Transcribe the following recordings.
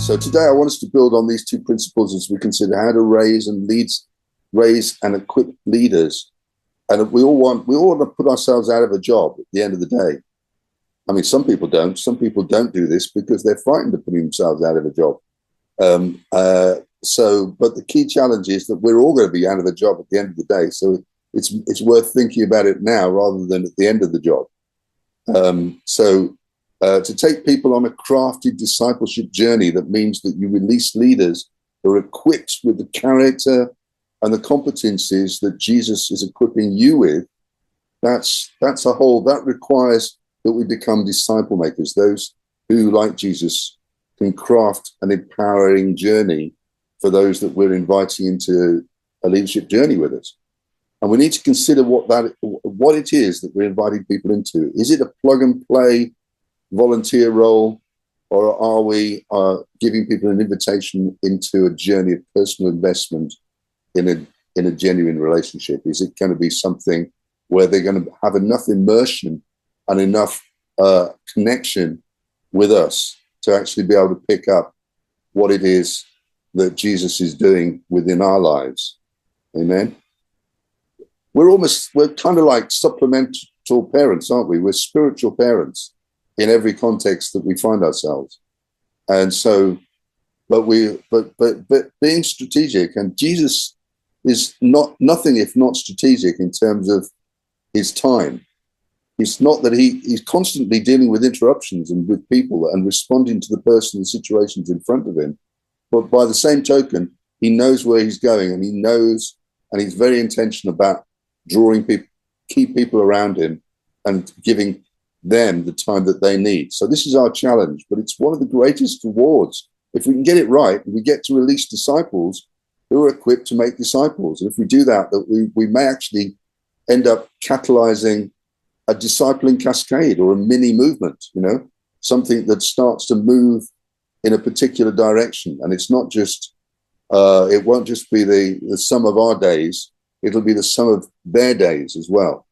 So today I want us to build on these two principles as we consider how to raise and equip leaders. And we all want to put ourselves out of a job at the end of the day. I mean, some people don't. Some people don't do this because they're frightened of putting themselves out of a job. But the key challenge is that we're all going to be out of a job at the end of the day. So it's worth thinking about it now rather than at the end of the job. To take people on a crafted discipleship journey, that means that you release leaders who are equipped with the character and the competencies that Jesus is equipping you with. That requires that we become disciple makers, those who, like Jesus, can craft an empowering journey for those that we're inviting into a leadership journey with us. And we need to consider what it is that we're inviting people into. Is it a plug and play volunteer role, or are we giving people an invitation into a journey of personal investment in a genuine relationship? Is it going to be something where they're going to have enough immersion and enough connection with us to actually be able to pick up what it is that Jesus is doing within our lives? Amen. We're kind of like supplemental parents, aren't we? We're spiritual parents in every context that we find ourselves. And so, but being strategic, and Jesus is nothing if not strategic in terms of his time. It's not that he's constantly dealing with interruptions and with people and responding to the person and situations in front of him. But by the same token, he knows where he's going, and he's very intentional about drawing key people around him and giving them the time that they need. So this is our challenge, but it's one of the greatest rewards. If we can get it right, we get to release disciples who are equipped to make disciples. And if we do that, we may actually end up catalyzing a discipling cascade or a mini movement, something that starts to move in a particular direction. And it's not just, it won't just be the sum of our days, it'll be the sum of their days as well.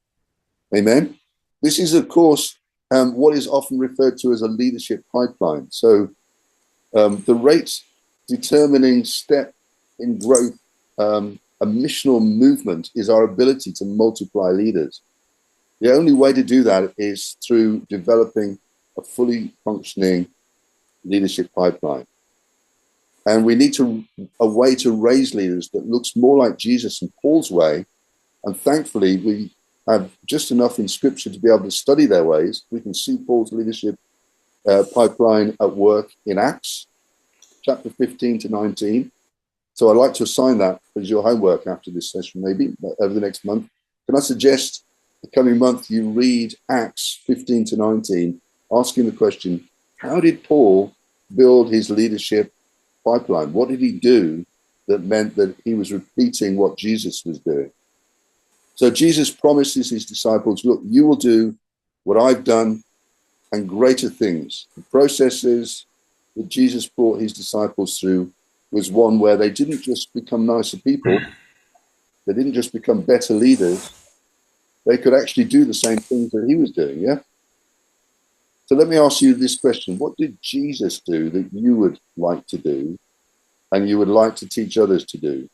Amen. This is, of course, what is often referred to as a leadership pipeline. So the rate determining step in growth, a missional movement, is our ability to multiply leaders. The only way to do that is through developing a fully functioning leadership pipeline. And we need a way to raise leaders that looks more like Jesus and Paul's way. And thankfully, we have just enough in Scripture to be able to study their ways. We can see Paul's leadership pipeline at work in Acts, chapter 15 to 19. So I'd like to assign that as your homework after this session, maybe over the next month. Can I suggest the coming month you read Acts 15 to 19, asking the question, how did Paul build his leadership pipeline? What did he do that meant that he was repeating what Jesus was doing? So Jesus promises his disciples, look, you will do what I've done and greater things. The processes that Jesus brought his disciples through was one where they didn't just become nicer people. They didn't just become better leaders. They could actually do the same things that he was doing, yeah? So let me ask you this question. What did Jesus do that you would like to do and you would like to teach others to do?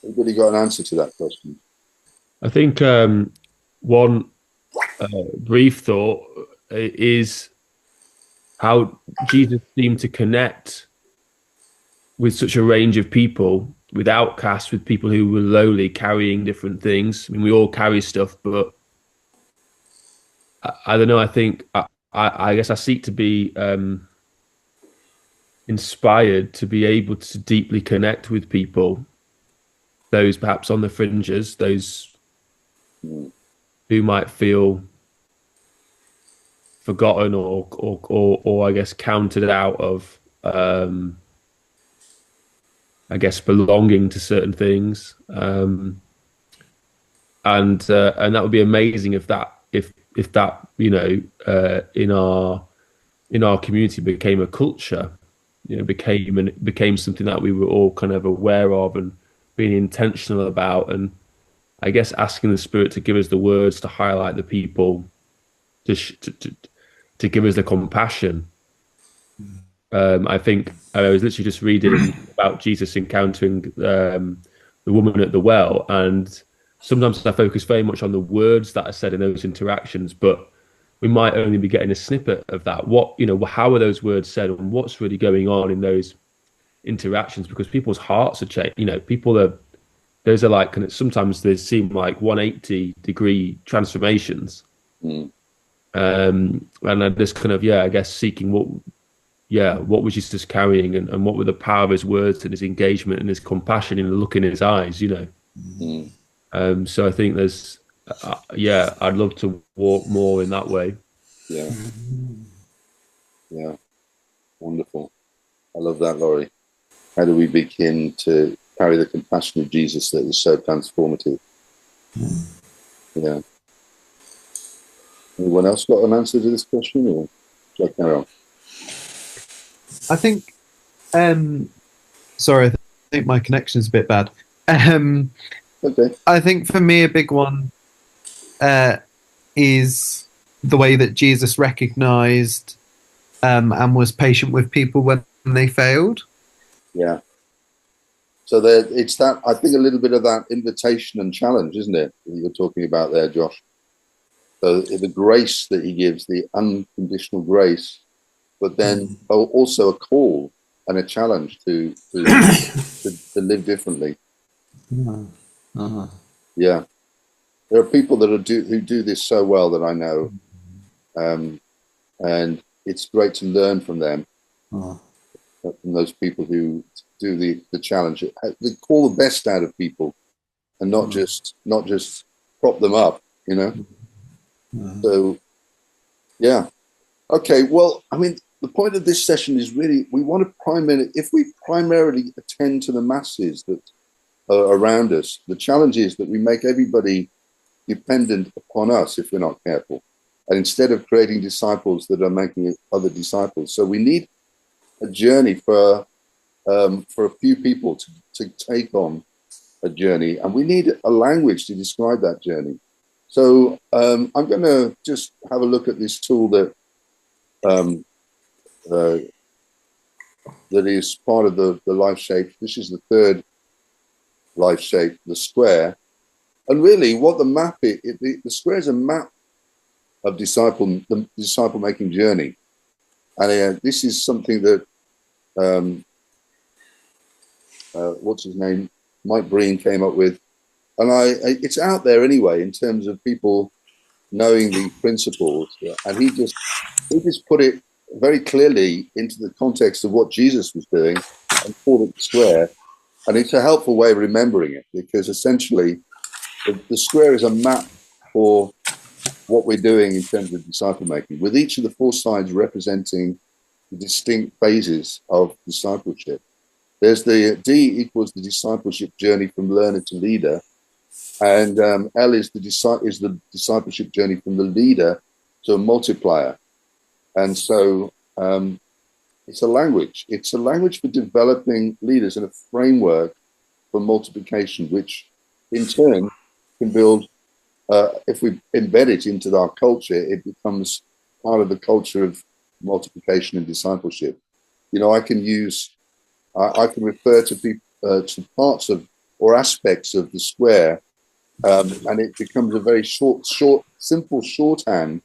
Anybody got an answer to that question? I think one brief thought is how Jesus seemed to connect with such a range of people, with outcasts, with people who were lowly, carrying different things. I mean, we all carry stuff, but I don't know. I think I guess I seek to be inspired to be able to deeply connect with people, those perhaps on the fringes, those who might feel forgotten or I guess counted out of I guess belonging to certain things, and that would be amazing if that in our community became a culture, became something that we were all kind of aware of and being intentional about, and I guess asking the Spirit to give us the words to highlight the people, to give us the compassion I think I was literally just reading about Jesus encountering the woman at the well, and sometimes I focus very much on the words that are said in those interactions, but we might only be getting a snippet of that. What, how are those words said, and what's really going on in those interactions? Because people's hearts are changed. People are those are like kind of, sometimes they seem like 180-degree transformations. Mm. And I just kind of, yeah, I guess seeking what was Jesus carrying, and what were the power of his words and his engagement and his compassion in the look in his eyes. Mm. So I think yeah, I'd love to walk more in that way. Yeah. Yeah. Wonderful. I love that, Laurie. How do we begin to carry the compassion of Jesus that is so transformative? Yeah. Anyone else got an answer to this question, or shall I carry on? I think, sorry, I think my connection is a bit bad. Okay. I think for me, a big one is the way that Jesus recognized and was patient with people when they failed. Yeah. So there, it's that, I think, a little bit of that invitation and challenge, isn't it, that you're talking about there, Josh? So the grace that he gives, the unconditional grace, but then also a call and a challenge to live differently. Uh-huh. Yeah. There are people that who do this so well that I know, and it's great to learn from them, from those people who do the challenge. They call the best out of people, and not just prop them up, So, yeah. Okay. Well, I mean, the point of this session is really we want to if we primarily attend to the masses that are around us, the challenge is that we make everybody dependent upon us if we're not careful, and instead of creating disciples that are making other disciples. So we need a journey for a few people to take on a journey, and we need a language to describe that journey. So I'm going to just have a look at this tool that that is part of the life shape. This is the third life shape, the square. And really what the map is, the square is a map of the disciple making journey. And this is something that, what's his name? Mike Breen came up with. And it's out there anyway, in terms of people knowing the principles. And he just put it very clearly into the context of what Jesus was doing and called it the square. And it's a helpful way of remembering it, because essentially the square is a map for what we're doing in terms of disciple making, with each of the four sides representing the distinct phases of discipleship. There's the D equals the discipleship journey from learner to leader, and L is the discipleship journey from the leader to a multiplier. And so it's a language. It's a language for developing leaders and a framework for multiplication, which in turn can build, if we embed it into our culture, it becomes part of the culture of multiplication and discipleship. I can refer to people, to parts of or aspects of the square, and it becomes a very simple shorthand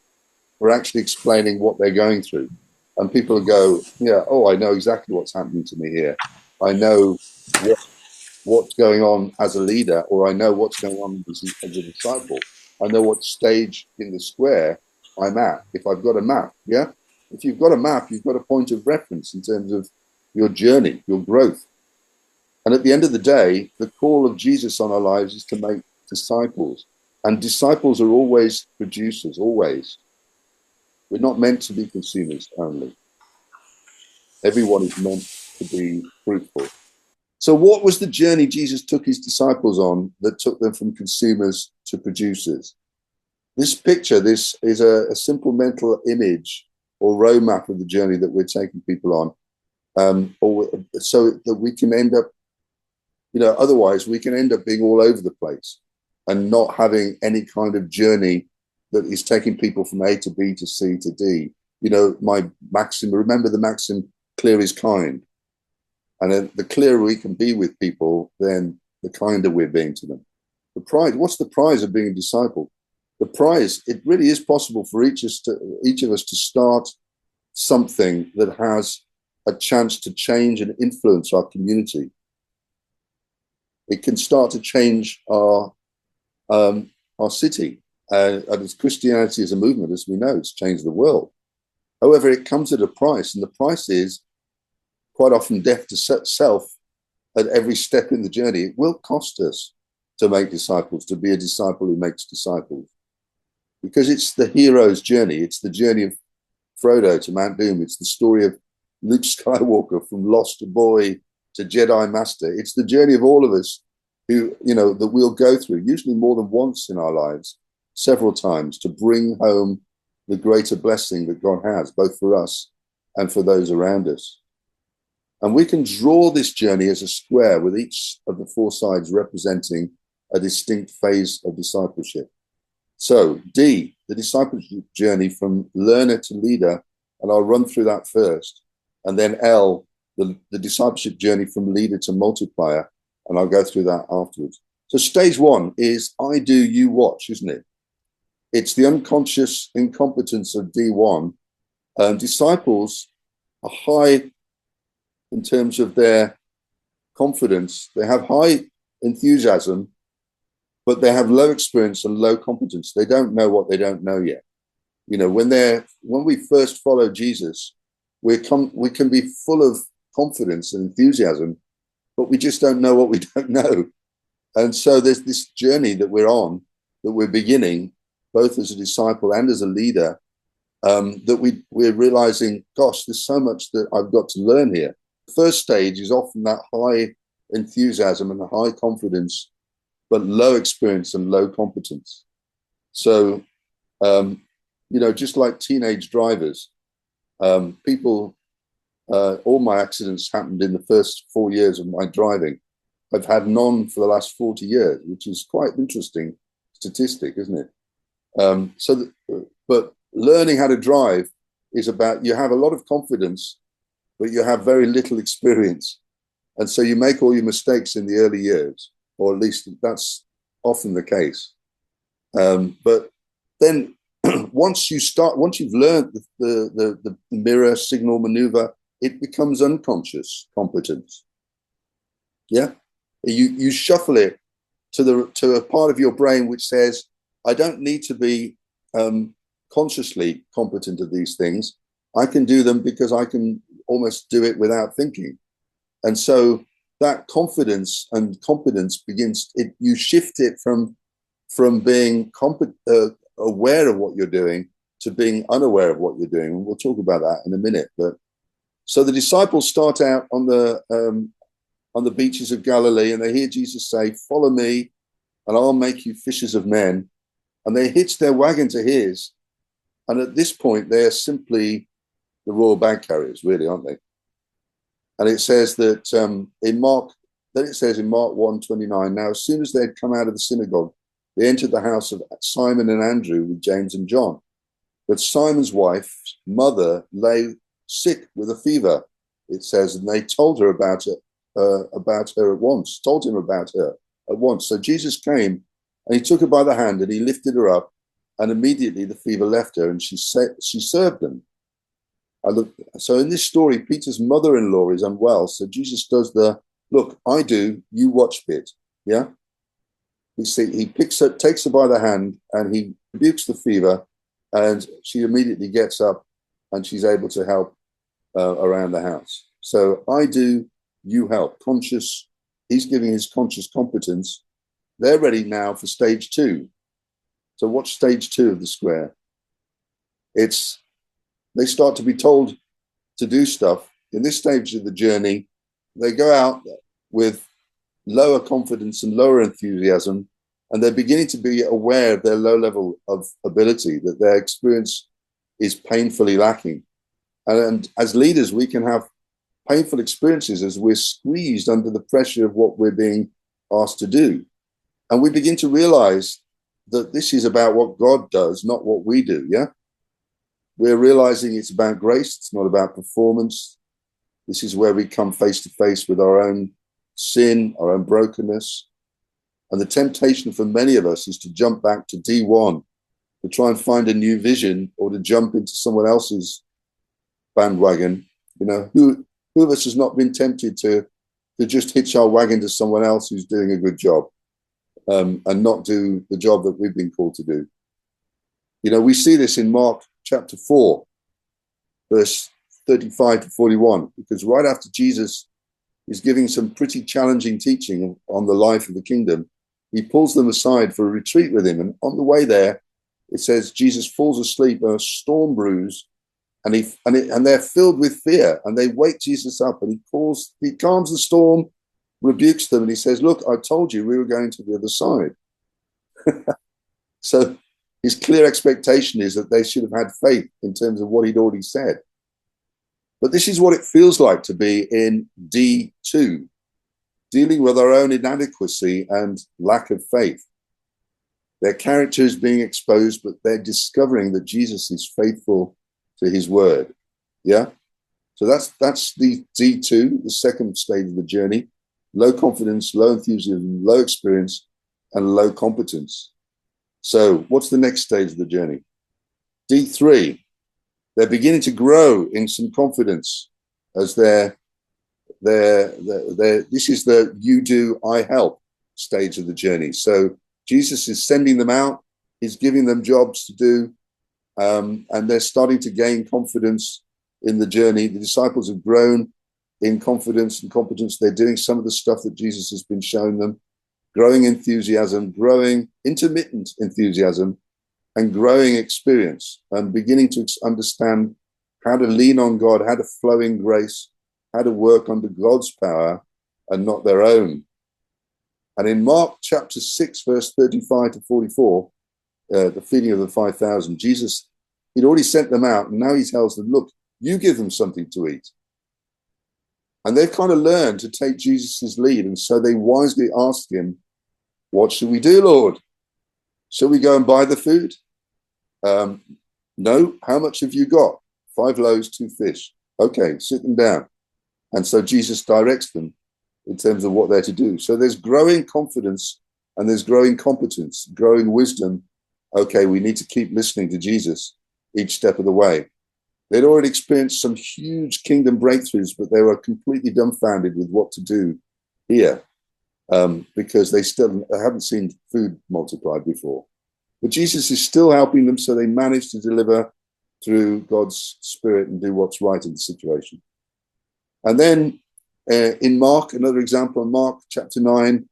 for actually explaining what they're going through. And people go, yeah, oh, I know exactly what's happening to me here. I know what's going on as a leader, or I know what's going on as a disciple. I know what stage in the square I'm at. If I've got a map, yeah? If you've got a map, you've got a point of reference in terms of your journey, your growth. And at the end of the day, the call of Jesus on our lives is to make disciples. And disciples are always producers, always. We're not meant to be consumers only. Everyone is meant to be fruitful. So what was the journey Jesus took his disciples on that took them from consumers to producers? This picture, this is a simple mental image or roadmap of the journey that we're taking people on, so that we can end up, otherwise we can end up being all over the place and not having any kind of journey that is taking people from A to B to C to D. My maxim, remember the maxim, clear is kind. And then the clearer we can be with people, then the kinder we're being to them. The prize, what's the prize of being a disciple? The prize, it really is possible for each of us to start something that has a chance to change and influence our community. It can start to change our city. And as Christianity as a movement, as we know, it's changed the world. However, it comes at a price, and the price is quite often death to self at every step in the journey. It will cost us to make disciples, to be a disciple who makes disciples, because it's the hero's journey. It's the journey of Frodo to Mount Doom. It's the story of Luke Skywalker from lost boy to Jedi Master. It's the journey of all of us who, that we'll go through, usually more than once in our lives, several times, to bring home the greater blessing that God has, both for us and for those around us. And we can draw this journey as a square with each of the four sides representing a distinct phase of discipleship. So D, the discipleship journey from learner to leader, and I'll run through that first. And then L, the discipleship journey from leader to multiplier, and I'll go through that afterwards. So stage one is I do, you watch, isn't it? It's the unconscious incompetence of D1. Disciples are high in terms of their confidence. They have high enthusiasm, but they have low experience and low competence. They don't know what they don't know yet. When we first follow Jesus, we can be full of confidence and enthusiasm, but we just don't know what we don't know. And so there's this journey that we're on, that we're beginning, both as a disciple and as a leader, that we're realizing, gosh, there's so much that I've got to learn here. The first stage is often that high enthusiasm and the high confidence, but low experience and low competence. So, just like teenage drivers, all my accidents happened in the first 4 years of my driving. I've had none for the last 40 years, which is quite an interesting statistic, isn't it? But learning how to drive is about, you have a lot of confidence, but you have very little experience. And so you make all your mistakes in the early years, or at least that's often the case. But then once you've learned the mirror signal maneuver, it becomes unconscious competence. Yeah. You shuffle it to a part of your brain which says, I don't need to be consciously competent at these things. I can do them because I can almost do it without thinking. And so that confidence and competence you shift it from being aware of what you're doing to being unaware of what you're doing. And we'll talk about that in a minute. But so the disciples start out on the beaches of Galilee, and they hear Jesus say, follow me and I'll make you fishers of men. And they hitch their wagon to his. And at this point, they're simply the royal bag carriers, really, aren't they? And it says that in Mark 1:29, now as soon as they had come out of the synagogue, they entered the house of Simon and Andrew with James and John. But Simon's wife's mother lay sick with a fever, it says, and they told him about her at once. So Jesus came and he took her by the hand and he lifted her up, and immediately the fever left her, and she served them. So in this story, Peter's mother-in-law is unwell. So Jesus does look, I do, you watch bit. Yeah. He takes her by the hand and he rebukes the fever, and she immediately gets up and she's able to help around the house. So I do, you help. Conscious, he's giving his conscious competence. They're ready now for stage two. So what's stage two of the square? They start to be told to do stuff. In this stage of the journey, they go out with lower confidence and lower enthusiasm, and they're beginning to be aware of their low level of ability, that their experience is painfully lacking. And as leaders, we can have painful experiences as we're squeezed under the pressure of what we're being asked to do. And we begin to realize that this is about what God does, not what we do. Yeah. We're realizing it's about grace. It's not about performance. This is where we come face to face with our own sin, our own brokenness. And the temptation for many of us is to jump back to D1, to try and find a new vision, or to jump into someone else's bandwagon. You know, who of us has not been tempted to just hitch our wagon to someone else who's doing a good job, and not do the job that we've been called to do? You know, we see this in Mark chapter 4, verse 35 to 41, because right after Jesus is giving some pretty challenging teaching on the life of the kingdom, he pulls them aside for a retreat with him. And on the way there, it says Jesus falls asleep on a storm brews, and they're filled with fear, and they wake Jesus up, and he calms the storm, rebukes them, and he says, "Look, I told you we were going to the other side." So his clear expectation is that they should have had faith in terms of what he'd already said. But this is what it feels like to be in D2, dealing with our own inadequacy and lack of faith. Their character is being exposed, but they're discovering that Jesus is faithful to his word. Yeah? So that's the D2, the second stage of the journey. Low confidence, low enthusiasm, low experience, and low competence. So what's the next stage of the journey? D3, they're beginning to grow in some confidence as this is the you do, I help stage of the journey. So Jesus is sending them out, he's giving them jobs to do, and they're starting to gain confidence in the journey. The disciples have grown in confidence and competence. They're doing some of the stuff that Jesus has been showing them, growing enthusiasm, growing intermittent enthusiasm, and growing experience, and beginning to understand how to lean on God, how to flow in grace, how to work under God's power and not their own. And in Mark chapter 6, verse 35 to 44, the feeding of the 5,000, Jesus, he'd already sent them out, and now he tells them, look, you give them something to eat. And they've kind of learned to take Jesus's lead, and so they wisely ask him, what should we do, Lord? Shall we go and buy the food? No. How much have you got? 5 loaves, 2 fish. Okay, sit them down. And so Jesus directs them in terms of what they're to do. So there's growing confidence and there's growing competence, growing wisdom. Okay, we need to keep listening to Jesus each step of the way. They'd already experienced some huge kingdom breakthroughs, but they were completely dumbfounded with what to do here, because they still haven't seen food multiplied before. But Jesus is still helping them, so they manage to deliver through God's Spirit and do what's right in the situation. And then in Mark, another example, in Mark chapter 9,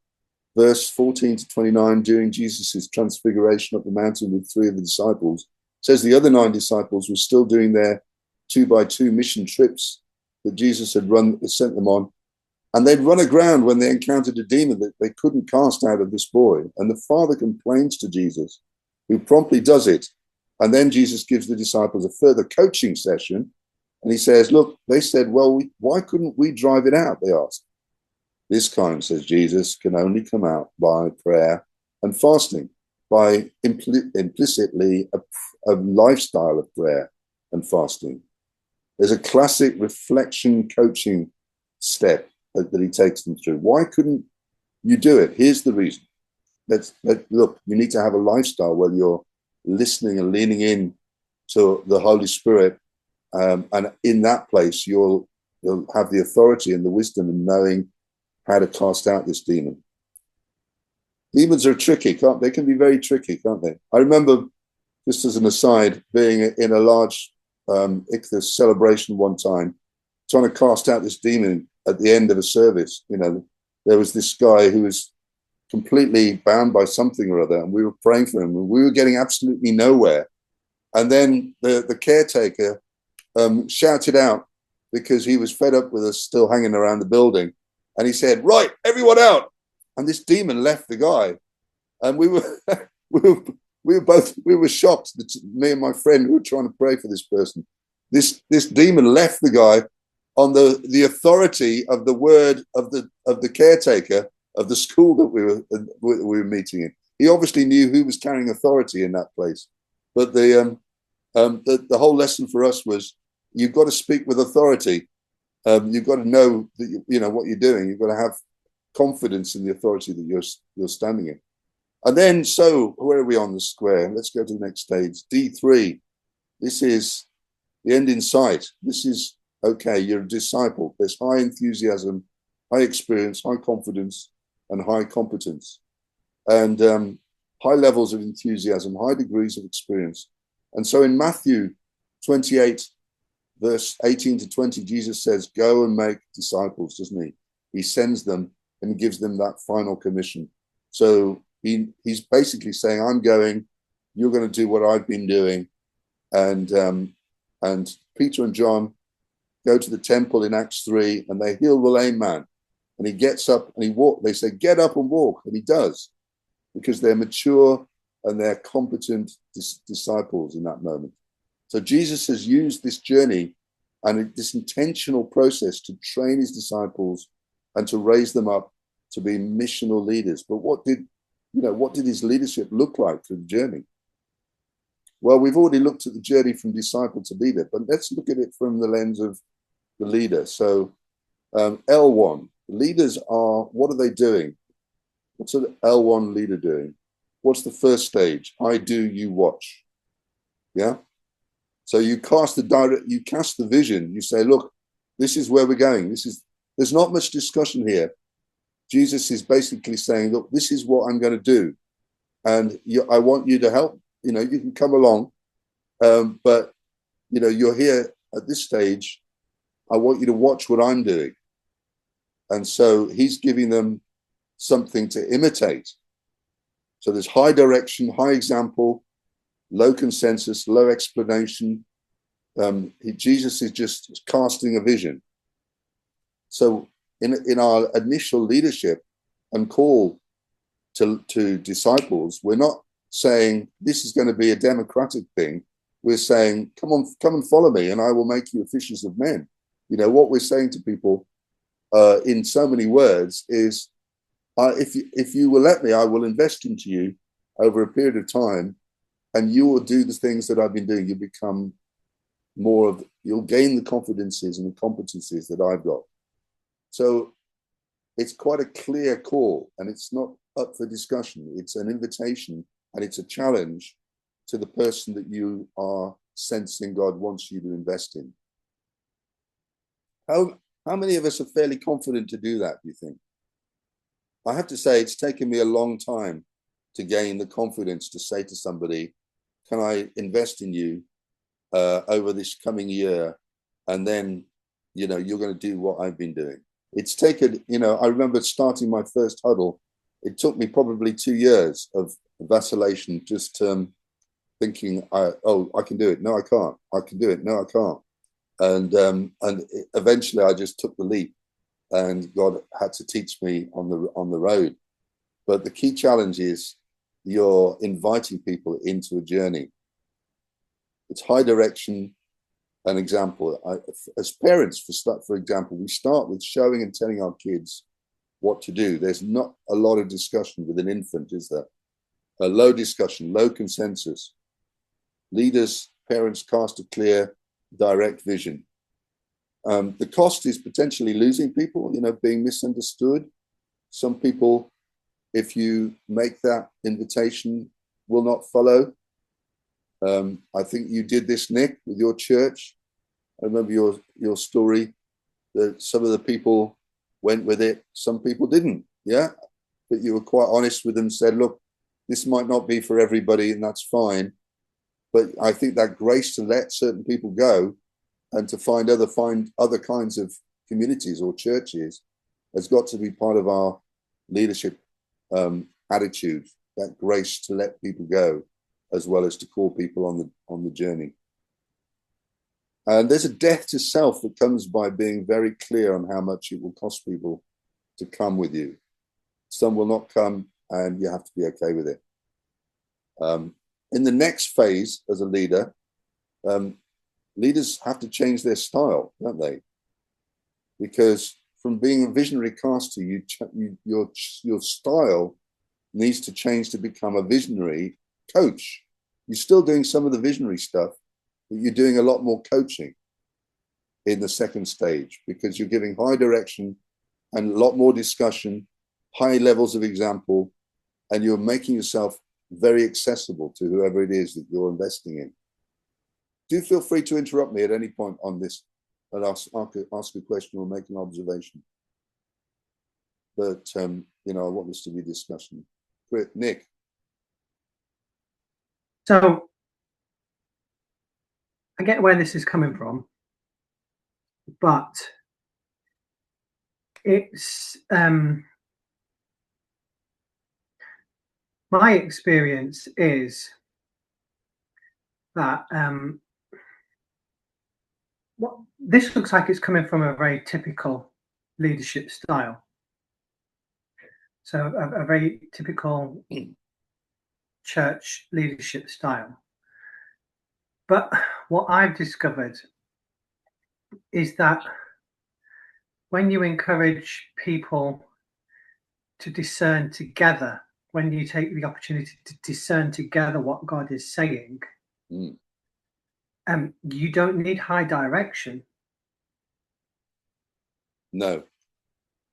verse 14 to 29, during Jesus' transfiguration up the mountain with 3 of the disciples, says the other 9 disciples were still doing their 2-by-2 mission trips that Jesus had sent them on. And they'd run aground when they encountered a demon that they couldn't cast out of this boy. And the father complains to Jesus, who promptly does it. And then Jesus gives the disciples a further coaching session. And he says, look, they said, well, why couldn't we drive it out? They asked. This kind, says Jesus, can only come out by prayer and fasting, by implicitly a lifestyle of prayer and fasting. There's a classic reflection coaching step that he takes them through. Why couldn't you do it? Here's the reason. Look, you need to have a lifestyle where you're listening and leaning in to the Holy Spirit, and in that place you'll have the authority and the wisdom in knowing how to cast out this demon. Demons are tricky, can't they? Can be very tricky, can't they? I remember, just as an aside, being in a large Ichthus celebration one time, trying to cast out this demon at the end of a service. You know, there was this guy who was completely bound by something or other, and we were praying for him, and we were getting absolutely nowhere. And then the caretaker shouted out, because he was fed up with us still hanging around the building, and he said, right, everyone out. And this demon left the guy, and we were we were shocked, me and my friend who were trying to pray for this person. This demon left the guy on the authority of the word of the caretaker of the school that we were meeting in. He obviously knew who was carrying authority in that place. But the whole lesson for us was, you've got to speak with authority. You've got to know that you know what you're doing. You've got to have confidence in the authority that you're standing in. And then, so where are we on the square? Let's go to the next stage. D3. This is the end in sight. This is, okay, you're a disciple. There's high enthusiasm, high experience, high confidence, and high competence. And high levels of enthusiasm, high degrees of experience. And so in Matthew 28, verse 18 to 20, Jesus says, go and make disciples, doesn't he? He sends them and gives them that final commission. So he's basically saying, I'm going, you're going to do what I've been doing. And Peter and John go to the temple in Acts 3 and they heal the lame man. And he gets up and he walks. They say, get up and walk. And he does, because they're mature and they're competent disciples in that moment. So Jesus has used this journey and this intentional process to train his disciples and to raise them up to be missional leaders. But what did his leadership look like through the journey? Well, we've already looked at the journey from disciple to leader, but let's look at it from the lens of the leader. So L1, leaders are, what are they doing? What's an L1 leader doing? What's the first stage? I do, you watch. Yeah. So you cast the vision. You say, look, this is where we're going. There's not much discussion here. Jesus is basically saying, look, this is what I'm going to do. And I want you to help. You can come along. But, you're here at this stage. I want you to watch what I'm doing. And so he's giving them something to imitate. So there's high direction, high example, low consensus, low explanation. Jesus is just casting a vision. So in our initial leadership and call to disciples, we're not saying this is going to be a democratic thing. We're saying, come and follow me and I will make you fishers of men. What we're saying to people in so many words is, if you will let me, I will invest into you over a period of time, and you will do the things that I've been doing. You'll become you'll gain the confidences and the competencies that I've got. So it's quite a clear call, and it's not up for discussion. It's an invitation, and it's a challenge to the person that you are sensing God wants you to invest in. How many of us are fairly confident to do that, do you think? I have to say, it's taken me a long time to gain the confidence to say to somebody, can I invest in you over this coming year? And then, you're going to do what I've been doing. It's taken, I remember starting my first huddle. It took me probably 2 years of vacillation, just thinking, I can do it. No, I can't. I can do it. No, I can't. And eventually I just took the leap, and God had to teach me on the road. But the key challenge is you're inviting people into a journey. It's high direction, an example. As parents, for example, we start with showing and telling our kids what to do. There's not a lot of discussion with an infant, is there? A low discussion, low consensus. Leaders, parents cast a clear, direct vision. The cost is potentially losing people, being misunderstood. Some people, if you make that invitation, will not follow. I think you did this, Nick, with your church. I remember your story that some of the people went with it, some people didn't. Yeah, but you were quite honest with them, said, look, this might not be for everybody, and that's fine. But I think that grace to let certain people go and to find other kinds of communities or churches has got to be part of our leadership attitude, that grace to let people go, as well as to call people on the journey. And there's a death to self that comes by being very clear on how much it will cost people to come with you. Some will not come, and you have to be okay with it. In the next phase, as a leader, leaders have to change their style, don't they? Because from being a visionary caster, your style needs to change to become a visionary coach. You're still doing some of the visionary stuff, but you're doing a lot more coaching. in the second stage, because you're giving high direction and a lot more discussion, high levels of example, and you're making yourself very accessible to whoever it is that you're investing in. Do feel free to interrupt me at any point on this and ask a question or make an observation. But, you know, I want this to be a discussion. Great. Nick. So I get where this is coming from, but it's my experience is that what this looks like it's coming from a very typical leadership style. So a very typical church leadership style. But what I've discovered is that when you encourage people to discern together, when you take the opportunity to discern together what God is saying, you don't need high direction. No,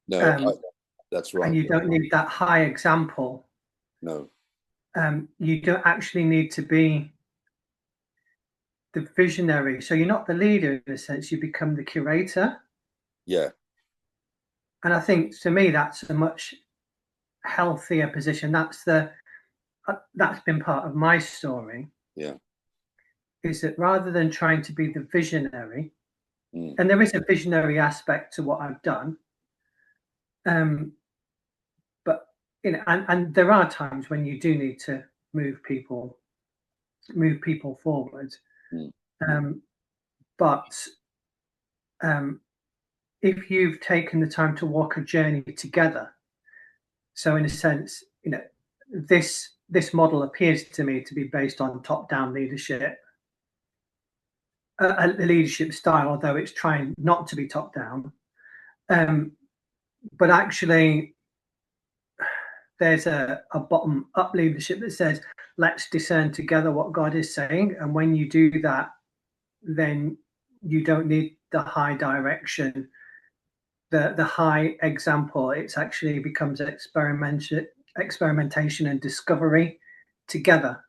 that's right. And you don't need that high example. No. You don't actually need to be the visionary. So you're not the leader in a sense, you become the curator. Yeah. And I think to me, that's a much healthier position. That's been part of my story. Yeah. Is that rather than trying to be the visionary, and there is a visionary aspect to what I've done, but you know, and there are times when you do need to move people forward. But if you've taken the time to walk a journey together, so in a sense, you know, this model appears to me to be based on top-down leadership, a leadership style, although it's trying not to be top-down. But actually, there's a bottom-up leadership that says, let's discern together what God is saying. And when you do that, then you don't need the high direction, the high example. It's actually becomes experimentation and discovery together.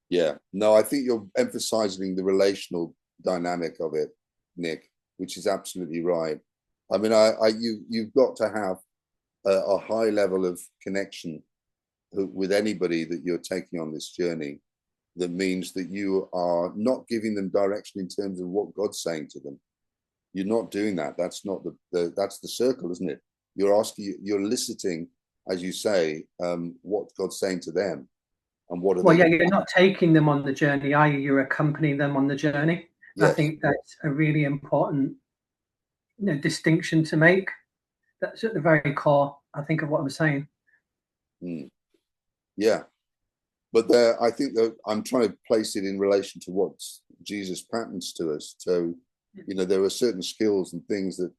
Yeah, no, I think you're emphasizing the relational dynamic of it, Nick, which is absolutely right. I mean, you've got to have a high level of connection with anybody that you're taking on this journey. That means that you are not giving them direction in terms of what God's saying to them. You're not doing that. That's not that's the circle, isn't it? You're eliciting, as you say, what God's saying to them, and what are they? Yeah, you're not taking them on the journey, are you? You're accompanying them on the journey. Yes. I think that's a really important, you know, distinction to make. That's at the very core, I think, of what I'm saying. Yeah. But there, I think that I'm trying to place it in relation to what Jesus patterns to us. So, you know, there are certain skills and things that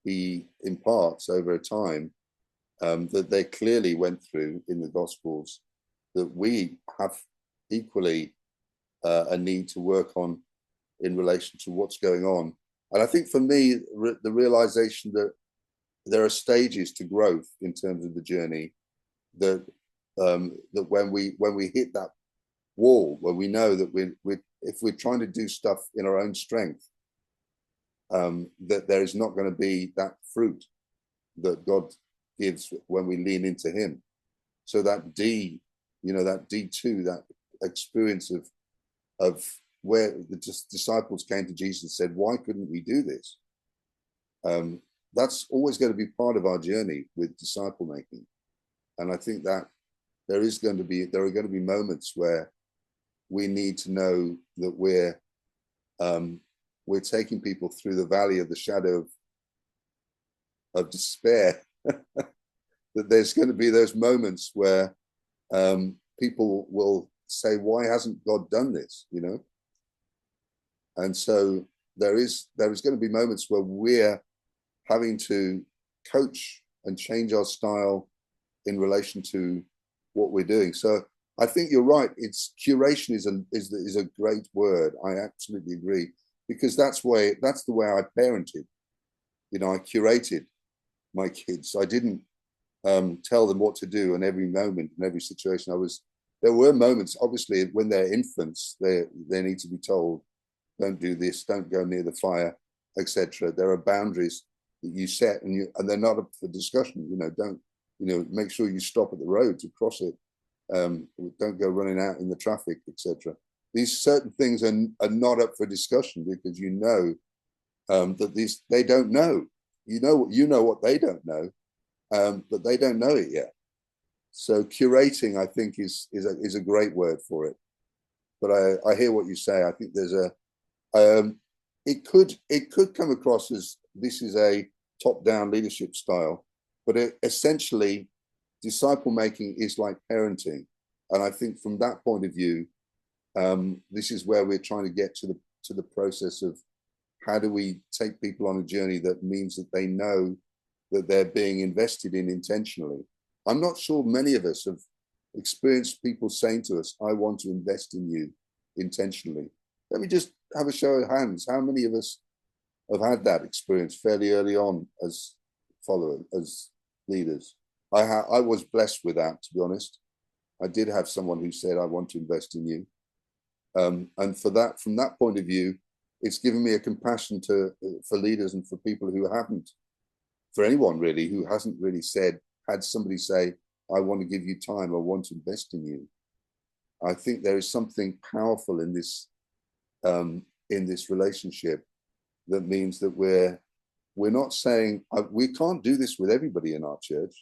he imparts over a time that they clearly went through in the Gospels that we have equally a need to work on in relation to what's going on. And I think for me, the realization that there are stages to growth in terms of the journey that when we hit that wall, where we know that if we're trying to do stuff in our own strength, that there is not going to be that fruit that God gives when we lean into him. So that that D2, that experience of where the disciples came to Jesus and said, why couldn't we do this? That's always going to be part of our journey with disciple making. And I think that there are going to be moments where we need to know that we're taking people through the valley of the shadow of despair. That there's going to be those moments where people will say, why hasn't God done this? You know? And so there is going to be moments where we're having to coach and change our style in relation to what we're doing. So I think you're right. It's curation is a great word. I absolutely agree, because that's the way I parented. You know, I curated my kids. I didn't tell them what to do in every moment, in every situation. There were moments, obviously, when they're infants, they need to be told, don't do this, don't go near the fire, etc. There are boundaries that you set, and they're not up for discussion. You know, don't, you know, make sure you stop at the road to cross it. Don't go running out in the traffic, etc. These certain things are not up for discussion, because you know that they don't know. You know what they don't know, but they don't know it yet. So curating, I think, is a great word for it. But I hear what you say. I think there's it could come across as this is a top-down leadership style, but essentially, disciple making is like parenting, and I think from that point of view, this is where we're trying to get to the process of how do we take people on a journey that means that they know that they're being invested in intentionally. I'm not sure many of us have experienced people saying to us, I want to invest in you intentionally. Let me just have a show of hands. How many of us have had that experience fairly early on as followers, as leaders? I was blessed with that, to be honest. I did have someone who said, I want to invest in you. And from that point of view, it's given me a compassion for leaders and for people who haven't, for anyone really, who hasn't really had somebody say, I want to give you time, I want to invest in you. I think there is something powerful in this relationship that means that we're not saying, we can't do this with everybody in our church.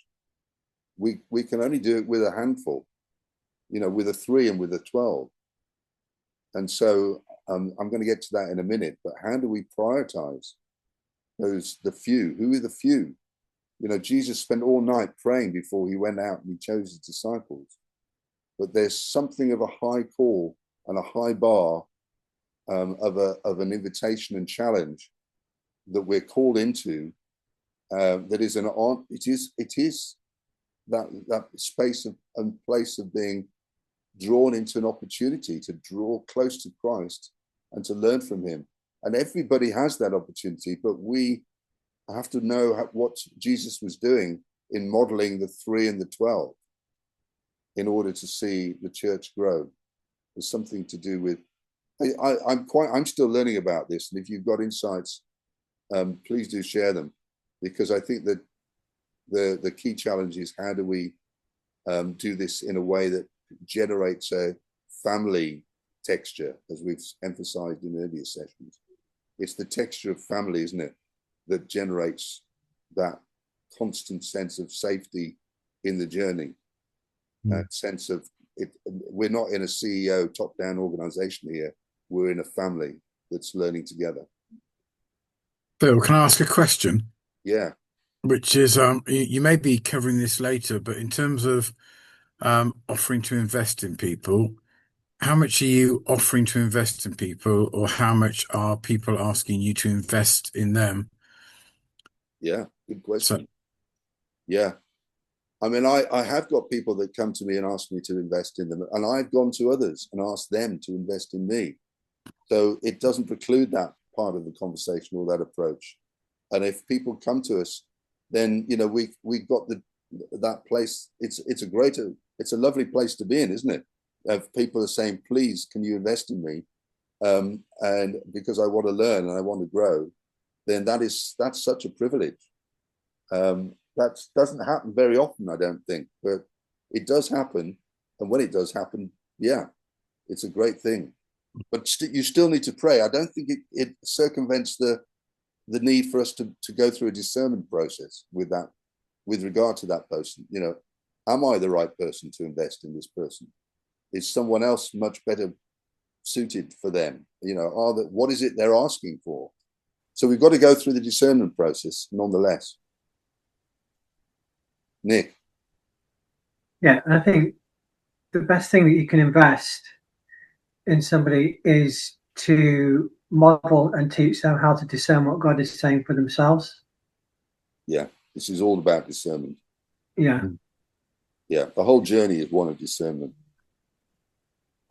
We can only do it with a handful, you know, with a 3 and with a 12. And so I'm going to get to that in a minute, but how do we prioritize the few? Who are the few? You know, Jesus spent all night praying before he went out and he chose his disciples. But there's something of a high call and a high bar of an invitation and challenge that we're called into. That is it is that space and place of being drawn into an opportunity to draw close to Christ and to learn from him. And everybody has that opportunity, but we have to know what Jesus was doing in modeling the 3 and the 12 in order to see the church grow. There's something to do with, I'm still learning about this. And if you've got insights, please do share them, because I think that the key challenge is how do we do this in a way that generates a family texture, as we've emphasized in earlier sessions. It's the texture of family, isn't it, that generates that constant sense of safety in the journey. That sense of it. We're not in a CEO top-down organization here. We're in a family that's learning together. Phil, can I ask a question? Yeah. Which is, you may be covering this later, but in terms of offering to invest in people, how much are you offering to invest in people, or how much are people asking you to invest in them? Yeah, good question. Yeah. I mean, I have got people that come to me and ask me to invest in them, and I've gone to others and asked them to invest in me. So it doesn't preclude that part of the conversation or that approach. And if people come to us, then, you know, we got that place. It's a lovely place to be in, isn't it? If people are saying, please, can you invest in me? And because I want to learn and I want to grow, then that's such a privilege. That doesn't happen very often, I don't think, but it does happen. And when it does happen, yeah, it's a great thing. But you still need to pray. I don't think it circumvents the need for us to go through a discernment process with regard to that person. You know, am I the right person to invest in this person? Is someone else much better suited for them? You know, what is it they're asking for? So we've got to go through the discernment process nonetheless. Nick. Yeah, I think the best thing that you can invest in somebody is to model and teach them how to discern what God is saying for themselves. Yeah, this is all about discernment. Yeah. Yeah, the whole journey is one of discernment.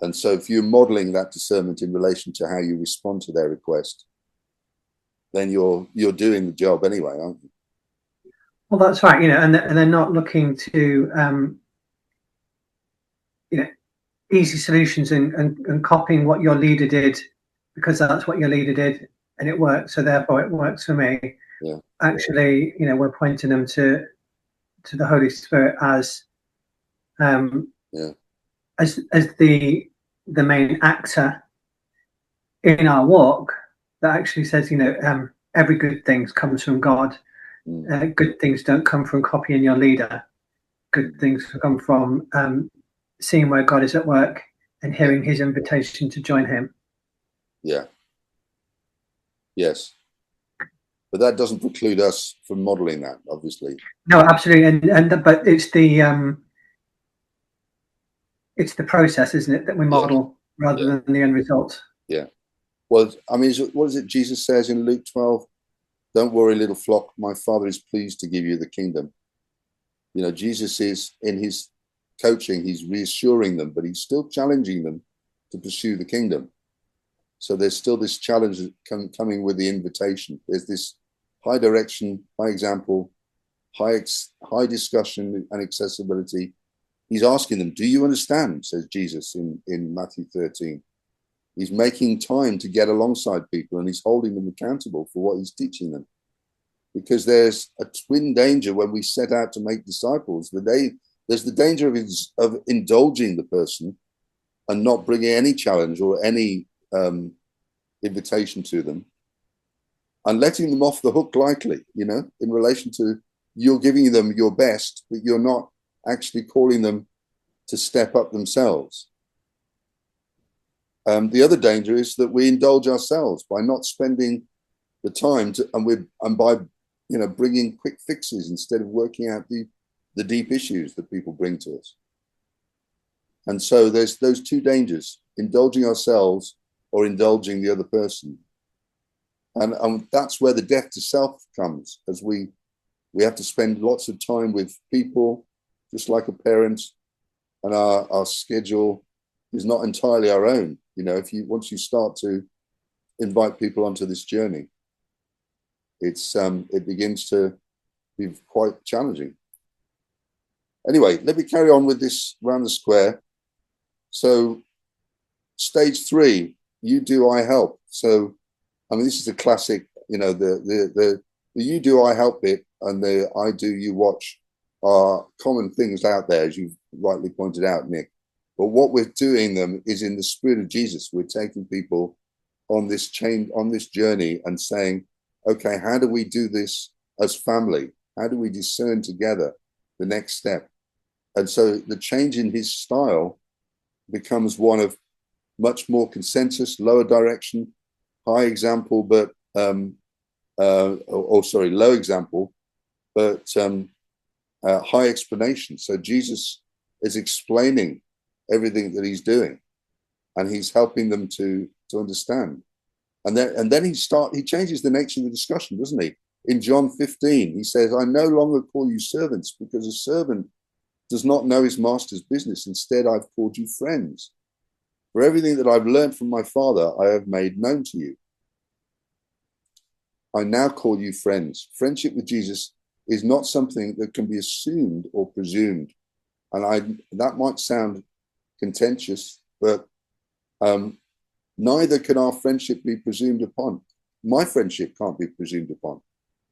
And so if you're modeling that discernment in relation to how you respond to their request, then you're doing the job anyway, aren't you? Well, that's right. And they're not looking to easy solutions and copying what your leader did because that's what your leader did and it worked, so therefore it works for me. Yeah. Actually, we're pointing them to the Holy Spirit as as the main actor in our walk, that actually says, every good thing comes from God. Good things don't come from copying your leader. Good things come from seeing where God is at work and hearing his invitation to join him. Yeah. Yes. But that doesn't preclude us from modeling that, obviously. No, absolutely. But it's the process, isn't it, that we model rather than the end result. Yeah. Well, I mean, what is it Jesus says in Luke 12? Don't worry, little flock, my Father is pleased to give you the kingdom. Jesus is, in his coaching, he's reassuring them, but he's still challenging them to pursue the kingdom. So there's still this challenge coming with the invitation. There's this high direction, high example, high discussion and accessibility. He's asking them, do you understand, says Jesus in Matthew 13. He's making time to get alongside people and he's holding them accountable for what he's teaching them. Because there's a twin danger when we set out to make disciples. There's the danger of indulging the person and not bringing any challenge or any invitation to them and letting them off the hook lightly, in relation to you're giving them your best, but you're not actually calling them to step up themselves. The other danger is that we indulge ourselves by not spending the time and by bringing quick fixes instead of working out the deep issues that people bring to us. And so there's those two dangers: indulging ourselves or indulging the other person. And that's where the death to self comes, as we have to spend lots of time with people, just like a parent, and our schedule is not entirely our own. Once you start to invite people onto this journey, it begins to be quite challenging. Anyway, let me carry on with this round the square. So stage 3, you do, I help. So, I mean, this is a classic, the you do, I help bit and the I do, you watch are common things out there, as you've rightly pointed out, Nick. But what we're doing them is in the spirit of Jesus. We're taking people on this journey and saying, okay, how do we do this as family? How do we discern together the next step? And so the change in his style becomes one of much more consensus, lower direction, high example, but low example, but high explanation. So Jesus is explaining everything that he's doing, and he's helping them to understand. And then he changes the nature of the discussion, doesn't he? In John 15, he says, I no longer call you servants, because a servant does not know his master's business. Instead, I've called you friends. For everything that I've learned from my Father, I have made known to you. I now call you friends. Friendship with Jesus is not something that can be assumed or presumed. And that might sound contentious, but neither can our friendship be presumed upon. My friendship can't be presumed upon.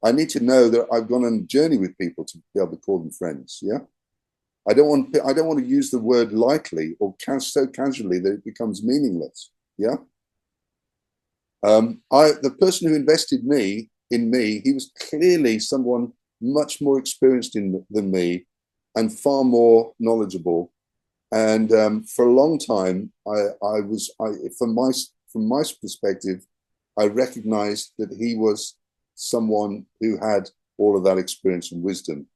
I need to know that I've gone on a journey with people to be able to call them friends. Yeah, I don't want to use the word lightly or so casually that it becomes meaningless. Yeah. The person who invested in me, he was clearly someone much more experienced than me and far more knowledgeable. And for a long time, from my perspective, I recognized that he was someone who had all of that experience and wisdom.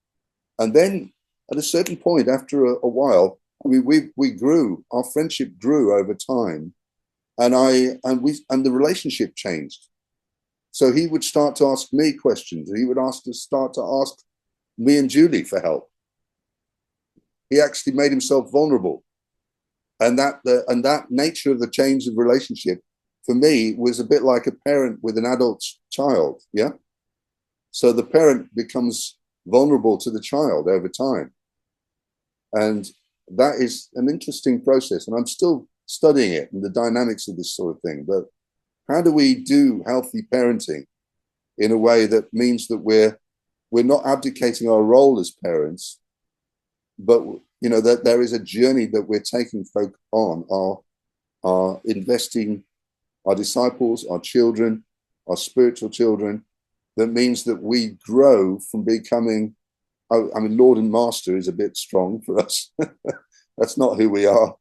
And then at a certain point, after a while, I mean, we grew, our friendship grew over time, and the relationship changed. So he would start to ask me questions. He would start to ask me and Julie for help. He actually made himself vulnerable, and that nature of the change of relationship for me, was a bit like a parent with an adult child. Yeah. So the parent becomes vulnerable to the child over time. And that is an interesting process. And I'm still studying it and the dynamics of this sort of thing. But how do we do healthy parenting in a way that means that we're not abdicating our role as parents, but that there is a journey that we're taking folk on, are investing our disciples, our children, our spiritual children. That means that we grow from becoming, Lord and Master is a bit strong for us. That's not who we are.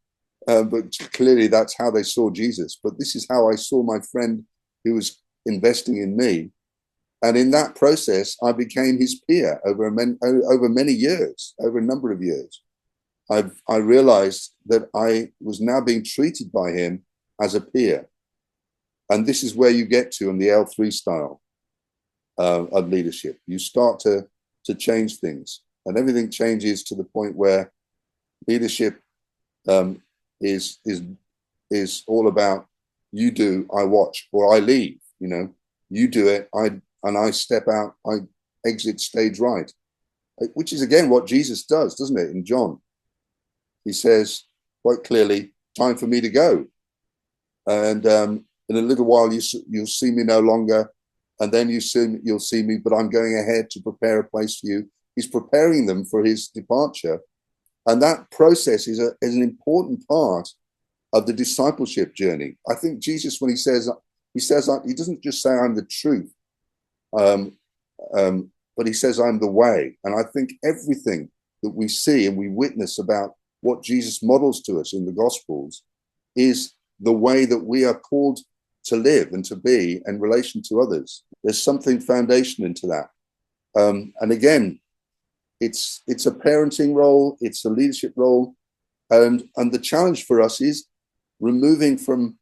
But clearly that's how they saw Jesus. But this is how I saw my friend who was investing in me. And in that process, I became his peer over many years, over a number of years. I realized that I was now being treated by him as a peer. And this is where you get to in the L3 style of leadership. You start to change things, and everything changes to the point where leadership is all about you do, I watch, or I leave. You do it, I step out, I exit stage right, which is again what Jesus does, doesn't it? In John, he says quite clearly, "Time for me to go, and in a little while you'll see me no longer, and then you'll see me, but I'm going ahead to prepare a place for you." He's preparing them for his departure, and that process is an important part of the discipleship journey. I think Jesus, when he says he doesn't just say I'm the truth, but he says I'm the way. And I think everything that we see and we witness about what Jesus models to us in the Gospels is the way that we are called to live and to be in relation to others. There's something foundational into that. And again, it's a parenting role, it's a leadership role. And the challenge for us is removing from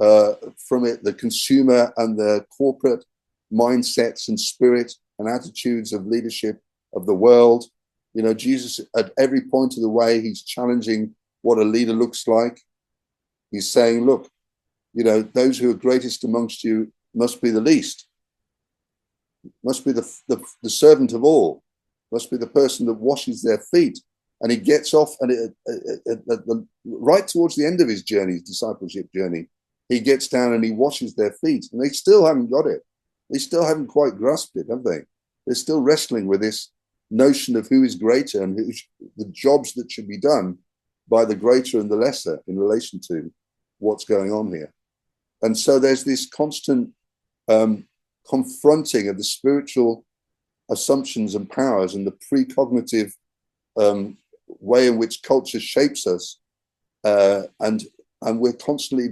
it the consumer and the corporate mindsets and spirit and attitudes of leadership of the world. Jesus, at every point of the way, he's challenging what a leader looks like. He's saying, look, those who are greatest amongst you must be the least, must be the servant of all, must be the person that washes their feet. And he gets off, and right towards the end of his journey, his discipleship journey, he gets down and he washes their feet. And they still haven't got it. They still haven't quite grasped it, have they? They're still wrestling with this notion of who is greater and the jobs that should be done by the greater and the lesser in relation to what's going on here. And so there's this constant confronting of the spiritual assumptions and powers and the precognitive way in which culture shapes us, and we're constantly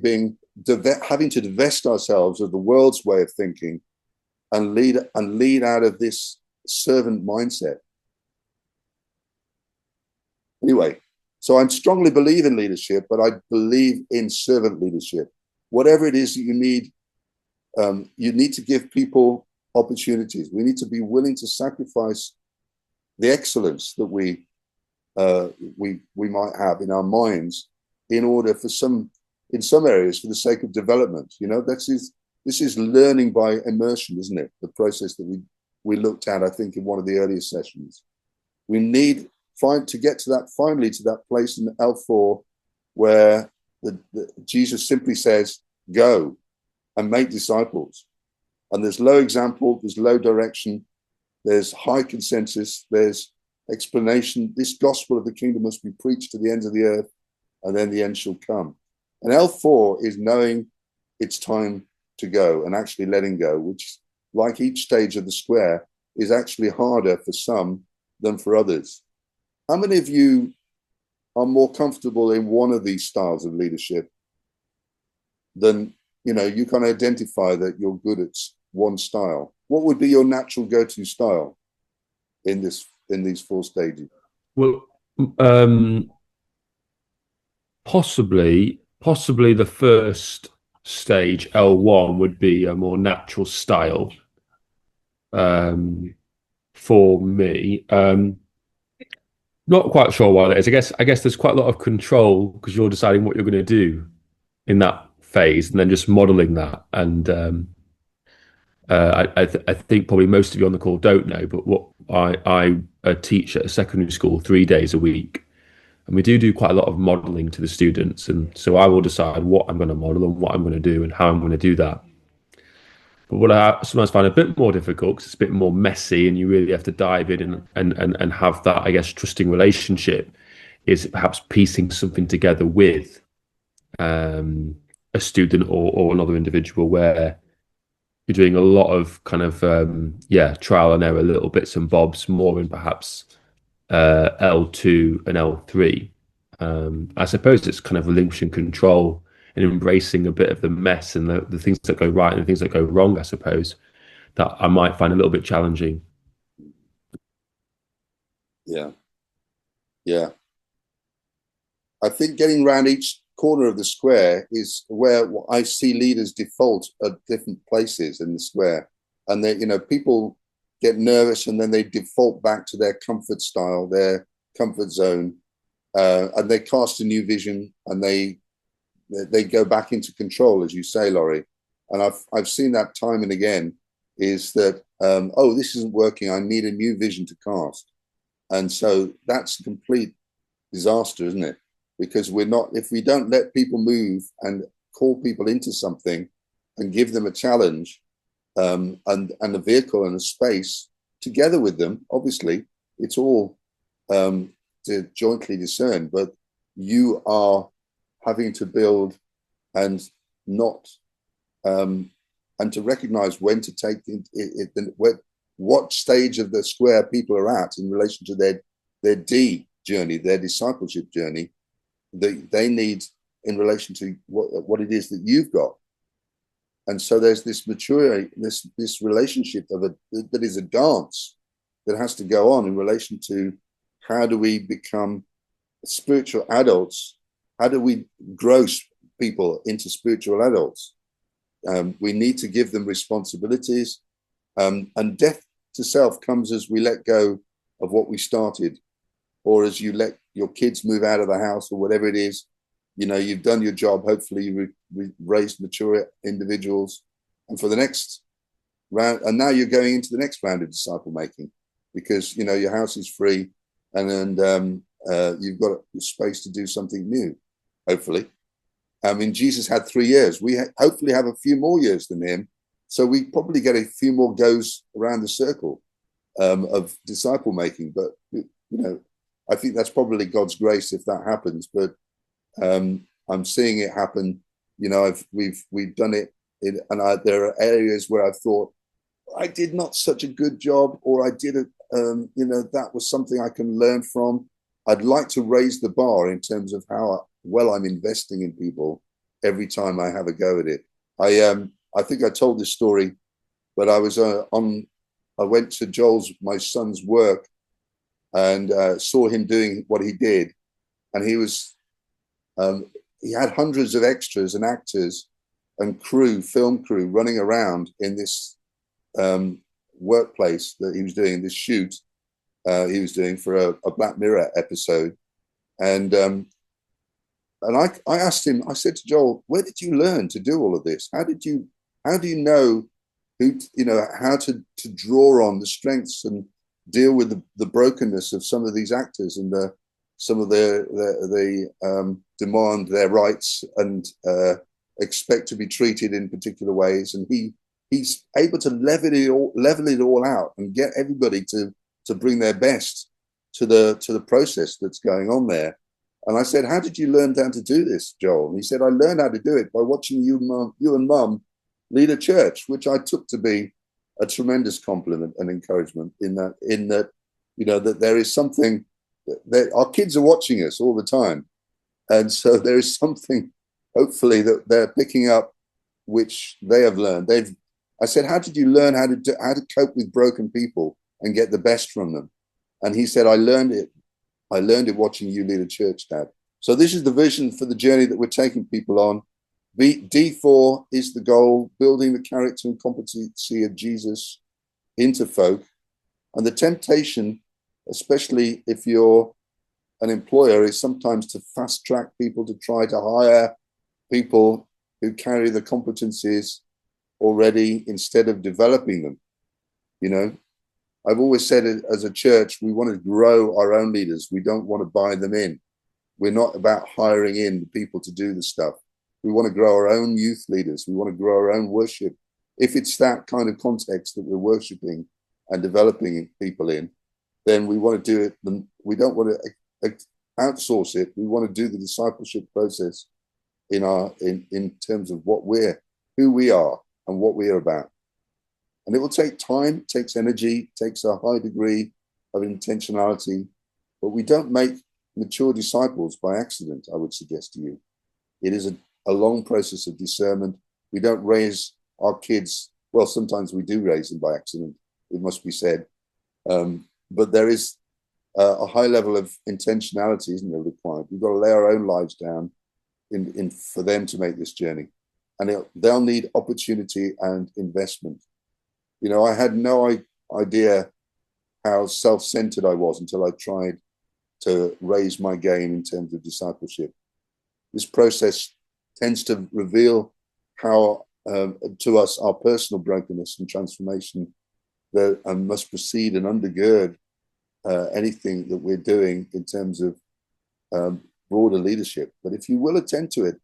having to divest ourselves of the world's way of thinking and lead out of this servant mindset. Anyway, so I strongly believe in leadership, but I believe in servant leadership. Whatever it is that you need to give people opportunities. We need to be willing to sacrifice the excellence that we might have in our minds in order in some areas for the sake of development. This is learning by immersion, isn't it? The process that we looked at, I think, in one of the earlier sessions. We need to get to that place in L4 where Jesus simply says, "Go and make disciples." And there's low example, there's low direction, there's high consensus, there's explanation. This gospel of the kingdom must be preached to the ends of the earth, and then the end shall come. And L4 is knowing it's time to go and actually letting go, which, like each stage of the square, is actually harder for some than for others. How many of you are more comfortable in one of these styles of leadership than, you can identify that you're good at one style? What would be your natural go-to style in these 4 stages? Well, possibly the first stage, L1, would be a more natural style for me. Not quite sure why that is. I guess there's quite a lot of control because you're deciding what you're going to do in that phase, and then just modeling that. And I think probably most of you on the call don't know, but what I teach at a secondary school 3 days a week, and we do quite a lot of modeling to the students. And so I will decide what I'm going to model and what I'm going to do and how I'm going to do that. But what I sometimes find a bit more difficult, because it's a bit more messy and you really have to dive in and have that, I guess, trusting relationship, is perhaps piecing something together with a student or another individual, where you're doing a lot of kind of trial and error, little bits and bobs, more in perhaps L2 and L3. I suppose it's kind of relinquishing control and embracing a bit of the mess and the things that go right and the things that go wrong, I suppose, that I might find a little bit challenging. Yeah. I think getting around each corner of the square is where I see leaders default at different places in the square. And they, people get nervous and then they default back to their comfort style, their comfort zone, and they cast a new vision, and they go back into control, as you say, Laurie. And I've seen that time and again, is that, this isn't working, I need a new vision to cast. And so that's a complete disaster, isn't it? Because if we don't let people move and call people into something and give them a challenge, and a vehicle and a space together with them, obviously it's all to jointly discern, but you are having to build and not and to recognize when to take what stage of the square people are at in relation to their D journey, their discipleship journey, that they need in relation to what it is that you've got. And so there's this maturity, this relationship that is a dance that has to go on in relation to how do we become spiritual adults? How do we grow people into spiritual adults? We need to give them responsibilities, and death to self comes as we let go of what we started, or as you let your kids move out of the house, or whatever it is. You've done your job. Hopefully you raised mature individuals, and for the next round, and now you're going into the next round of disciple making, because your house is free, and you've got space to do something new, hopefully. I mean, Jesus had 3 years. We hopefully have a few more years than him, so we probably get a few more goes around the circle of disciple making. But I think that's probably God's grace if that happens. But I'm seeing it happen. We've done it, there are areas where I've thought I did not such a good job, or I did it. That was something I can learn from. I'd like to raise the bar in terms of how well I'm investing in people every time I have a go at it. I think I told this story, but I was I went to my son's work, and saw him doing what he did, and he had hundreds of extras and actors and film crew running around in this workplace that he was doing, this shoot he was doing for a Black Mirror episode. And I asked him, I said to Joel, where did you learn to do all of this? How do you know how to draw on the strengths and deal with the brokenness of some of these actors, and some of the demand their rights and expect to be treated in particular ways, and he's able to level it all out and get everybody to bring their best to the process that's going on there. And I said, how did you learn how to do this, Joel? And he said, I learned how to do it by watching you and Mum lead a church, which I took to be a tremendous compliment and encouragement in that that there is something that our kids are watching us all the time, and so there is something hopefully that they're picking up which they have learned. I said, how did you learn how to cope with broken people and get the best from them? And he said, I learned it watching you lead a church, Dad. So this is the vision for the journey that we're taking people on. D4 is the goal, building the character and competency of Jesus into folk. And the temptation, especially if you're an employer, is sometimes to fast track people, to try to hire people who carry the competencies already instead of developing them. You know, I've always said as a church, we want to grow our own leaders. We don't want to buy them in. We're not about hiring in people to do the stuff. We want to grow our own youth leaders. We want to grow our own worship. If it's that kind of context that we're worshiping and developing people in, then we want to do it. We don't want to outsource it. We want to do the discipleship process in terms of who we are and what we are about. And it will take time, it takes energy, it takes a high degree of intentionality, but we don't make mature disciples by accident, I would suggest to you. It is a long process of discernment. We don't raise our kids, well, sometimes we do raise them by accident, it must be said. But there is a high level of intentionality, isn't there, required? We've got to lay our own lives down for them to make this journey. And they'll need opportunity and investment. You know, I had no idea how self-centered I was until I tried to raise my game in terms of discipleship. This process tends to reveal how to us our personal brokenness and transformation that must precede and undergird anything that we're doing in terms of broader leadership. But if you will attend to it,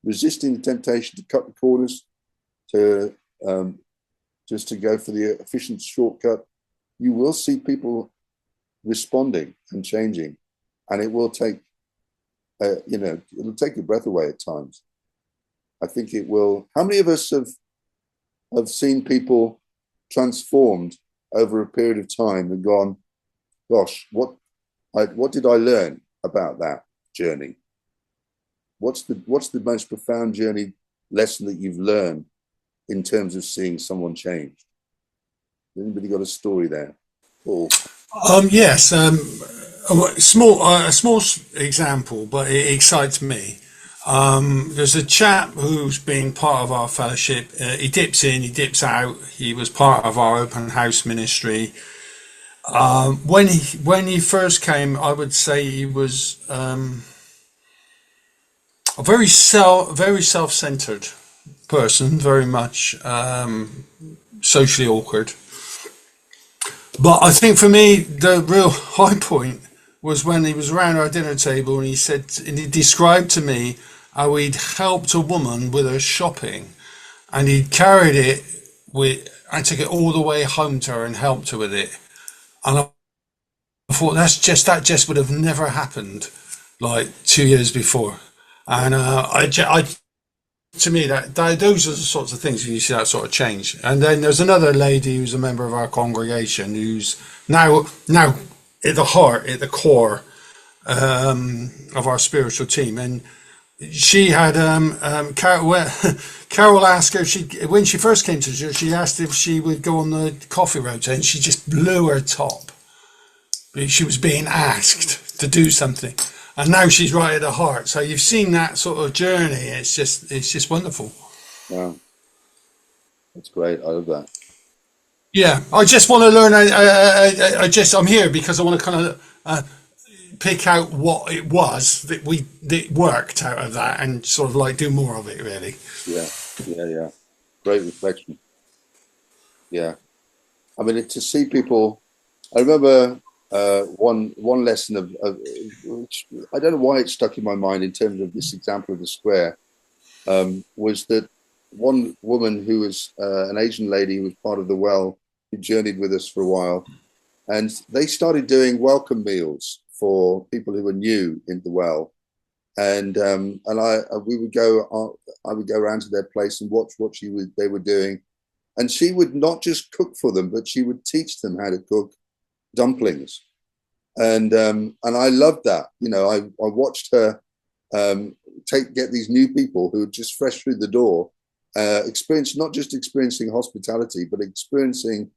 resisting the temptation to cut the corners, to just to go for the efficient shortcut, you will see people responding and changing, and it will take, it'll take your breath away at times. I think it will. How many of us have seen people transformed over a period of time and gone, gosh, what did I learn about that journey? What's the most profound journey lesson that you've learned in terms of seeing someone changed? Anybody got a story there? Paul? Yes. A small example, but it excites me. There's a chap who's been part of our fellowship. He dips in, he dips out. He was part of our open house ministry. When he first came, I would say he was a very self-centered person, very much socially awkward. But I think for me, the real high point was when he was around our dinner table and he described to me how he'd helped a woman with her shopping, and he'd carried it I took it all the way home to her and helped her with it. And I thought that just would have never happened like 2 years before. And to me, that those are the sorts of things when you see that sort of change. And then there's another lady who's a member of our congregation who's now at the core of our spiritual team. And she had Carol asked her, when she first came to church, she asked if she would go on the coffee rotor, and she just blew her top. She was being asked to do something. And now she's right at the heart. So you've seen that sort of journey. It's just wonderful. Wow, that's great. I love that. Yeah, I just want to learn. I'm here because I want to kind of pick out what it was that worked out of that, and sort of like do more of it. Really. Yeah. Great reflection. Yeah, I mean, to see people. I remember. One lesson of which I don't know why it stuck in my mind in terms of this example of the square, was that one woman who was an Asian lady who was part of the well, who journeyed with us for a while, and they started doing welcome meals for people who were new in the well, and I would go around to their place and watch what they were doing, and she would not just cook for them, but she would teach them how to cook dumplings, and I loved that. I watched her get these new people who are just fresh through the door, not just experiencing hospitality, but experiencing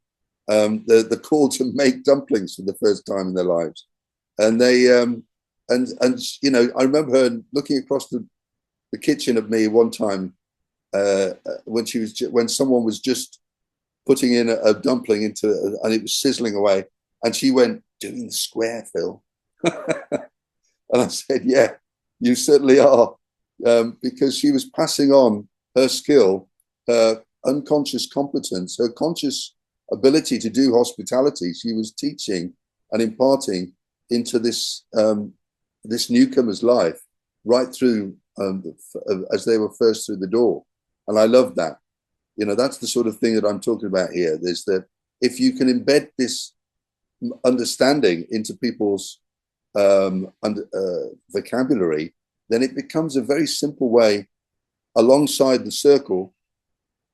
the call to make dumplings for the first time in their lives. And they and I remember her looking across the kitchen at me one time when someone was just putting in a dumpling and it was sizzling away. And she went, doing the square, Phil. And I said, yeah, you certainly are. Because she was passing on her skill, her unconscious competence, her conscious ability to do hospitality, she was teaching and imparting into this this newcomer's life right through as they were first through the door. And I love that. You know, that's the sort of thing that I'm talking about here. There's that if you can embed this understanding into people's vocabulary, then it becomes a very simple way alongside the circle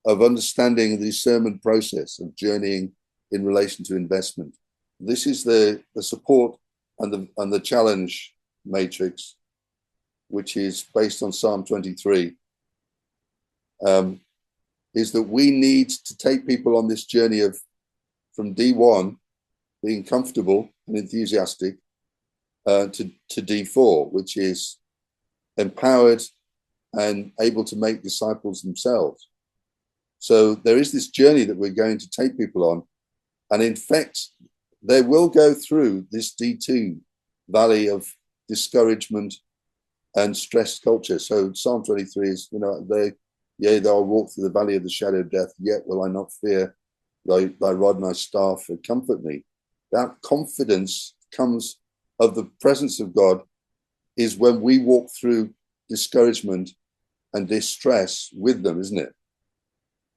of understanding the discernment process of journeying in relation to investment. This is the support and the challenge matrix, which is based on Psalm 23, is that we need to take people on this journey of from D1, being comfortable and enthusiastic, to D4, which is empowered and able to make disciples themselves. So there is this journey that we're going to take people on. And in fact, they will go through this D2 valley of discouragement and stress culture. So Psalm 23 is, you know, they'll walk through the valley of the shadow of death, yet will I not fear. Thy rod and thy staff comfort me. That confidence comes of the presence of God is when we walk through discouragement and distress with them, isn't it?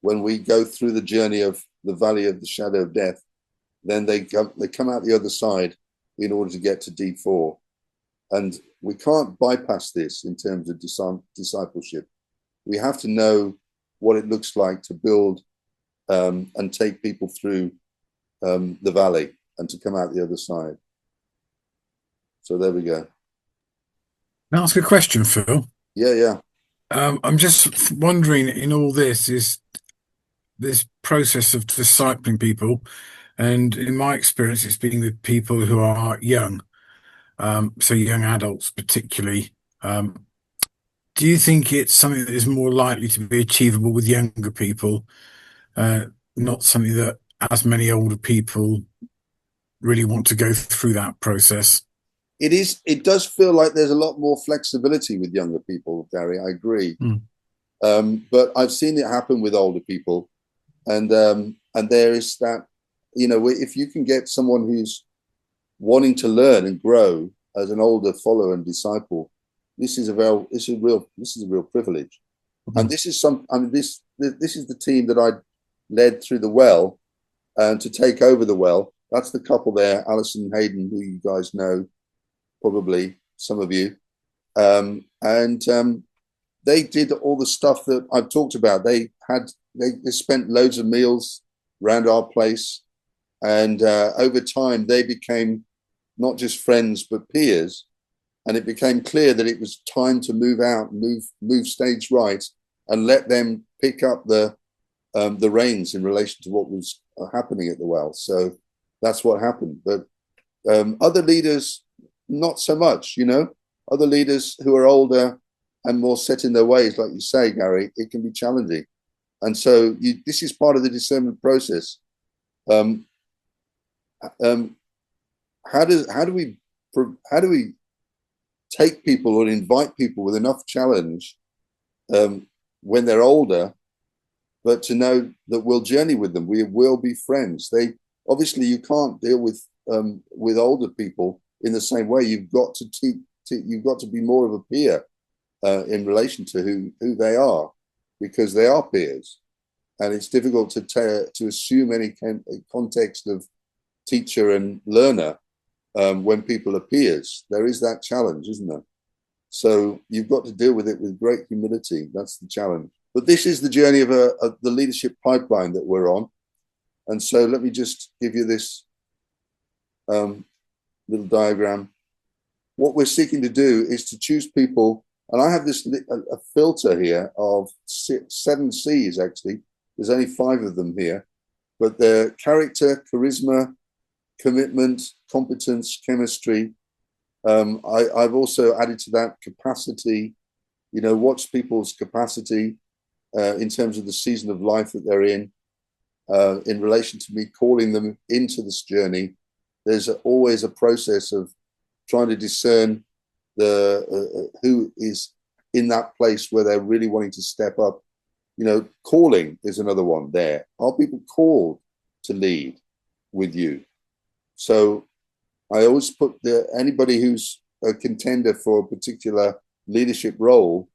When we go through the journey of the valley of the shadow of death, then they come out the other side in order to get to D4. And we can't bypass this in terms of discipleship. We have to know what it looks like to build and take people through the valley and to come out the other side. So there we go. Can I ask a question, Phil? Yeah. I'm just wondering, in all this, is this process of discipling people, and in my experience, it's been with people who are young, so young adults particularly. Do you think it's something that is more likely to be achievable with younger people, not something that as many older people really want to go through that process? It is. It does feel like there's a lot more flexibility with younger people, Gary. I agree. But I've seen it happen with older people, and there is that, you know, if you can get someone who's wanting to learn and grow as an older follower and disciple, this is a real privilege. And this is this is the team that I led through the well and to take over the well. That's the couple there, Alison and Hayden, who you guys know, probably some of you. They did all the stuff that I've talked about. They spent loads of meals around our place, and over time they became not just friends but peers. And it became clear that it was time to move out, move stage right, and let them pick up the reins in relation to what was happening at the well. So that's what happened. But other leaders, not so much. You know, other leaders who are older and more set in their ways, like you say, Gary, it can be challenging. And so this is part of the discernment process. How do we take people or invite people with enough challenge when they're older, but to know that we'll journey with them, we will be friends. Obviously you can't deal with older people in the same way. You've got to be more of a peer in relation to who they are, because they are peers, and it's difficult to assume any context of teacher and learner when people are peers. There is that challenge, isn't there? So you've got to deal with it with great humility. That's the challenge. But this is the journey of the leadership pipeline that we're on. And so let me just give you this little diagram. What we're seeking to do is to choose people, and I have a filter here of 7 C's actually. There's only 5 of them here, but they're character, charisma, commitment, competence, chemistry. I've also added to that capacity. You know, what's people's capacity in terms of the season of life that they're in relation to me calling them into this journey. There's always a process of trying to discern who is in that place where they're really wanting to step up Calling is another one there. Are people called to lead with you? So I always put anybody who's a contender for a particular leadership role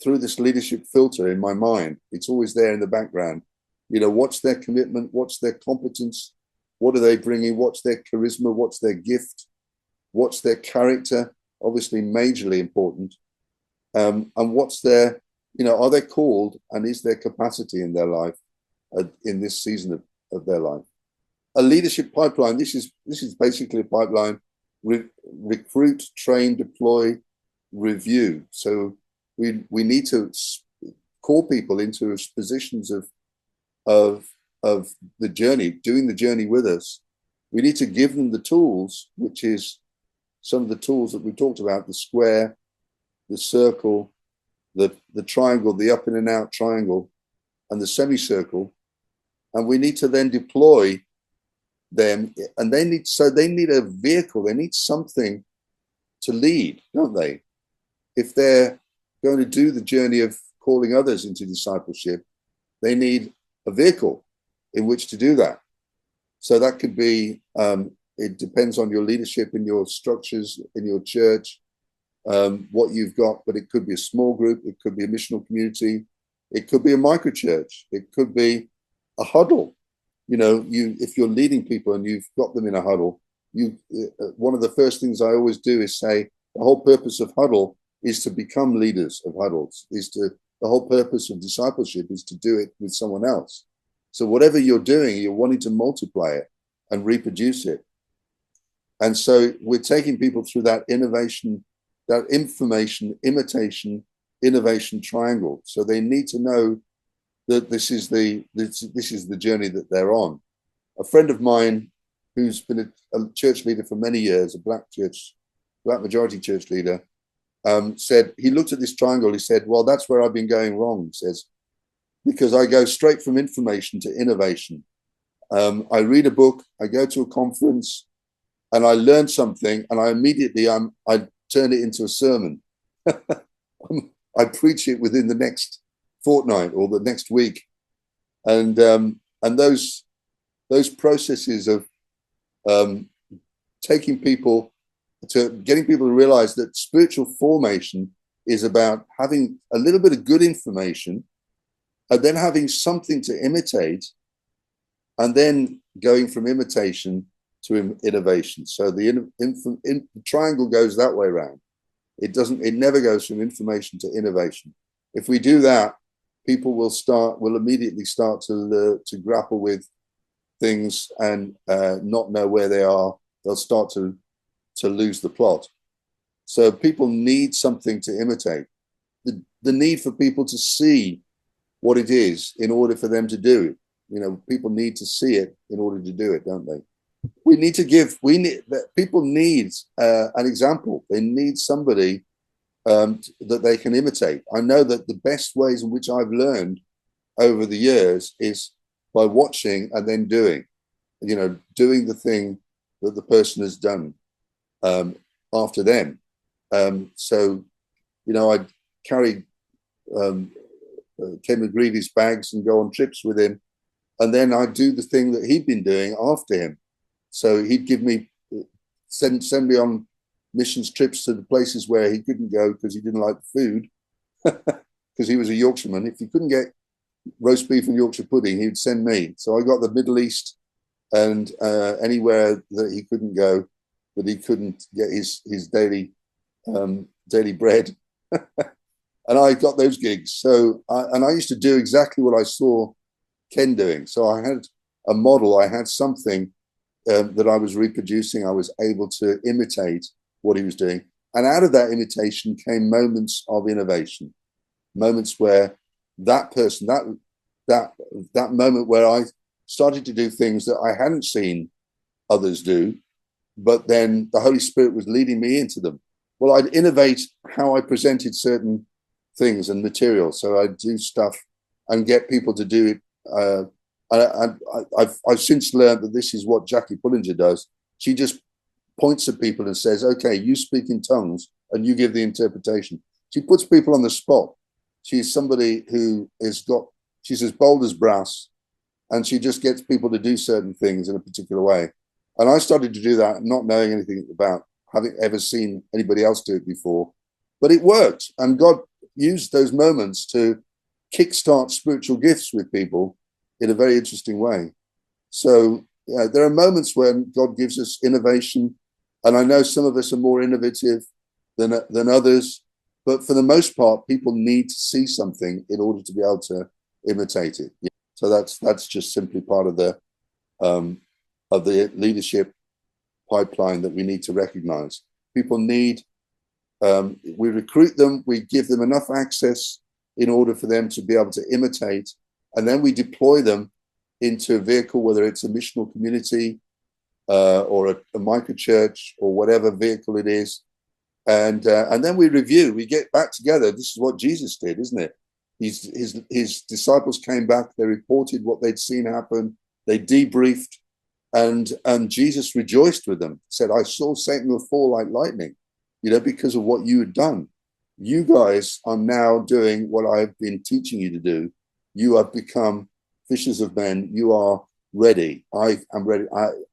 through this leadership filter in my mind. It's always there in the background. What's their commitment? What's their competence? What are they bringing? What's their charisma? What's their gift? What's their character? Obviously, majorly important. And what's their, are they called, and is there capacity in their life in this season of their life? A leadership pipeline. This is basically a pipeline: recruit, train, deploy, review. So we need to call people into positions of the journey, doing the journey with us. We need to give them the tools, which is some of the tools that we talked about: the square, the circle, the triangle, the up in and out triangle, and the semicircle. And we need to then deploy them, and they need a vehicle. They need something to lead, don't they? If they're going to do the journey of calling others into discipleship, they need a vehicle in which to do that. So that could be, it depends on your leadership in your structures, in your church, what you've got, but it could be a small group, it could be a missional community, it could be a micro church, it could be a huddle. If you're leading people and you've got them in a huddle, one of the first things I always do is say the whole purpose of huddle is to become leaders of huddles. The whole purpose of discipleship is to do it with someone else. So whatever you're doing, you're wanting to multiply it and reproduce it. And so we're taking people through that innovation, that information, imitation, innovation triangle. So they need to know that this is the journey that they're on. A friend of mine who's been a church leader for many years, a black majority church leader, said, he looked at this triangle, he said, well, that's where I've been going wrong, he says, because I go straight from information to innovation. I read a book, I go to a conference, and I learn something, and I immediately I turn it into a sermon. I preach it within the next fortnight or the next week, and those processes of getting people to realize that spiritual formation is about having a little bit of good information and then having something to imitate, and then going from imitation to innovation. So the triangle goes that way around. It never goes from information to innovation. If we do that, people will immediately start to grapple with things and not know where they are. They'll start to lose the plot. So people need something to imitate. The need for people to see what it is in order for them to do it. People need to see it in order to do it, don't they? People need an example. They need somebody that they can imitate. I know that the best ways in which I've learned over the years is by watching and then doing the thing that the person has done after them. I'd carry Ken McGreevy's bags and go on trips with him, and then I'd do the thing that he'd been doing after him. So he'd send me on missions trips to the places where he couldn't go because he didn't like the food, because he was a Yorkshireman. If he couldn't get roast beef and Yorkshire pudding, he'd send me. So I got the Middle East and anywhere that he couldn't go, that he couldn't get his daily bread. And I got those gigs. So I used to do exactly what I saw Ken doing. So I had a model, I had something that I was reproducing. I was able to imitate what he was doing. And out of that imitation came moments of innovation, moments where that person, that moment where I started to do things that I hadn't seen others do, but then the Holy Spirit was leading me into them. Well, I'd innovate how I presented certain things and materials. So I'd do stuff and get people to do it. I've since learned that this is what Jackie Pullinger does. She just points at people and says, okay, you speak in tongues and you give the interpretation. She puts people on the spot. She's somebody who has got she's as bold as brass, and she just gets people to do certain things in a particular way. And I started to do that, not knowing anything about having ever seen anybody else do it before, but it worked. And God used those moments to kickstart spiritual gifts with people in a very interesting way. So there are moments when God gives us innovation, and I know some of us are more innovative than others, but for the most part, people need to see something in order to be able to imitate it. So that's just simply part of the leadership pipeline that we need to recognize. People need, we recruit them, we give them enough access in order for them to be able to imitate, and then we deploy them into a vehicle, whether it's a missional community or a micro church or whatever vehicle it is, and then we review. We get back together. This is what Jesus did, isn't it? His disciples came back. They reported what they'd seen happen. They debriefed, and Jesus rejoiced with them. Said, "I saw Satan fall like lightning, because of what you had done. You guys are now doing what I've been teaching you to do. You have become fishers of men. You are ready. I am ready.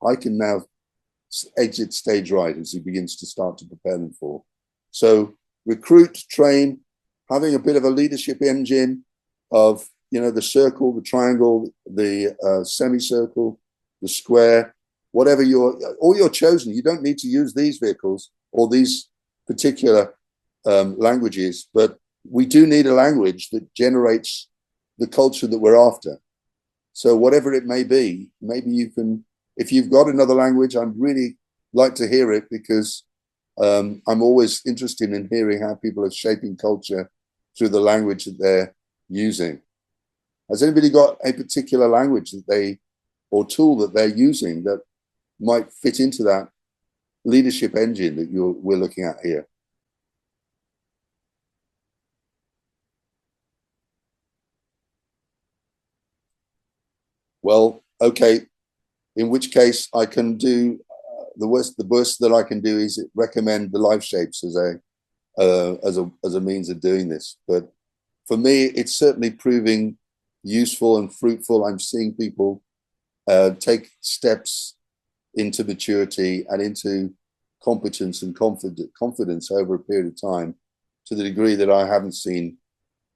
I can now exit stage right," as he begins to start to prepare them for. So recruit, train, having a bit of a leadership engine of, the circle, the triangle, the semicircle, the square, whatever all you're chosen. You don't need to use these vehicles or these particular languages, but we do need a language that generates the culture that we're after. So whatever it may be, maybe you can, if you've got another language, I'd really like to hear it, because I'm always interested in hearing how people are shaping culture through the language that they're using. Has anybody got a particular language or tool that they're using that might fit into that leadership engine that we're looking at here? Well, okay. In which case, I can do the worst that I can do is recommend the life shapes as a means of doing this. But for me, it's certainly proving useful and fruitful. I'm seeing people take steps into maturity and into competence and confidence over a period of time, to the degree that I haven't seen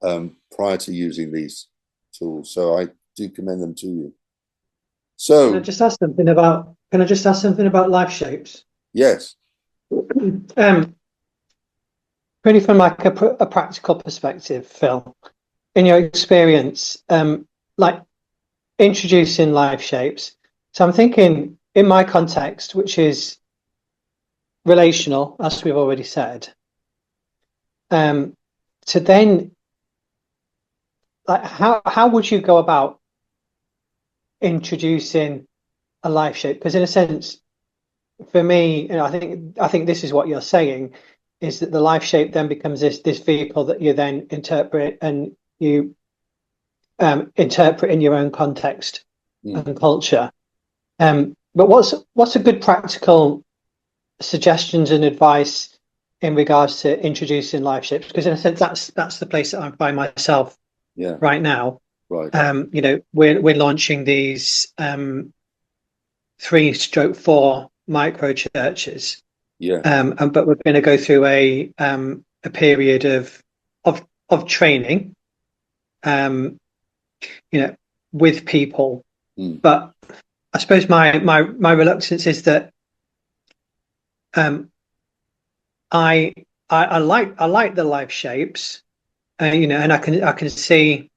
prior to using these tools. So I do commend them to you. So Can I just ask something about life shapes? Yes. Really from like a practical perspective, Phil, in your experience, like introducing life shapes. So I'm thinking in my context, which is relational, as we've already said, to then, like, how would you go about introducing a life shape? Because in a sense, for me, I think this is what you're saying, is that the life shape then becomes this vehicle that you then interpret, and you interpret in your own context and culture. But what's a good practical suggestions and advice in regards to introducing life shapes? Because in a sense, that's the place that I find myself right now. Right. We're launching these 3/4 micro churches. But we're going to go through a period of training, with people. But I suppose my reluctance is that I like the life shapes, and I can see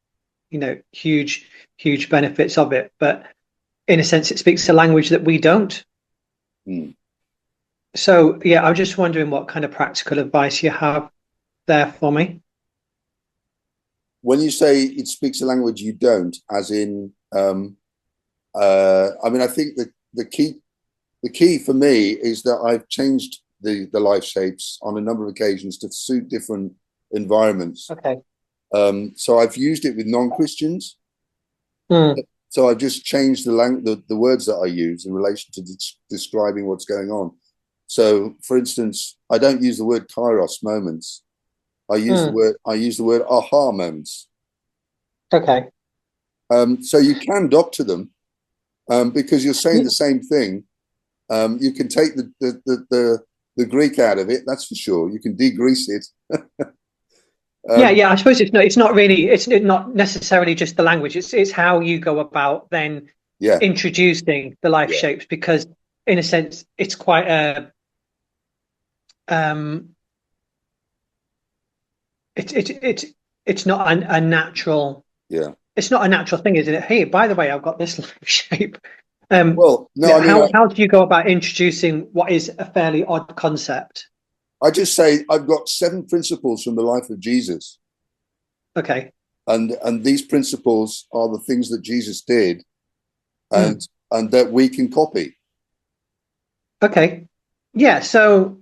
huge benefits of it, but in a sense it speaks a language that we don't. So I'm just wondering what kind of practical advice you have there for me. When you say it speaks a language you don't, as in, I think that the key for me is that I've changed the life shapes on a number of occasions to suit different environments. Okay. So I've used it with non-Christians. So I've just changed the words that I use in relation to describing what's going on. So, for instance, I don't use the word kairos moments. I use the word aha moments. Okay. So you can doctor them because you're saying the same thing. You can take the Greek out of it, that's for sure. You can degrease it. Yeah. I suppose it's not really, it's not necessarily just the language. It's how you go about then introducing the life shapes, because in a sense it's quite a it's not a natural. Yeah. It's not a natural thing, isn't it? Hey, by the way, I've got this life shape. Well, no, I mean, how do you go about introducing what is a fairly odd concept? I just say I've got 7 principles from the life of Jesus. Okay. And these principles are the things that Jesus did, and that we can copy. Okay. Yeah. So,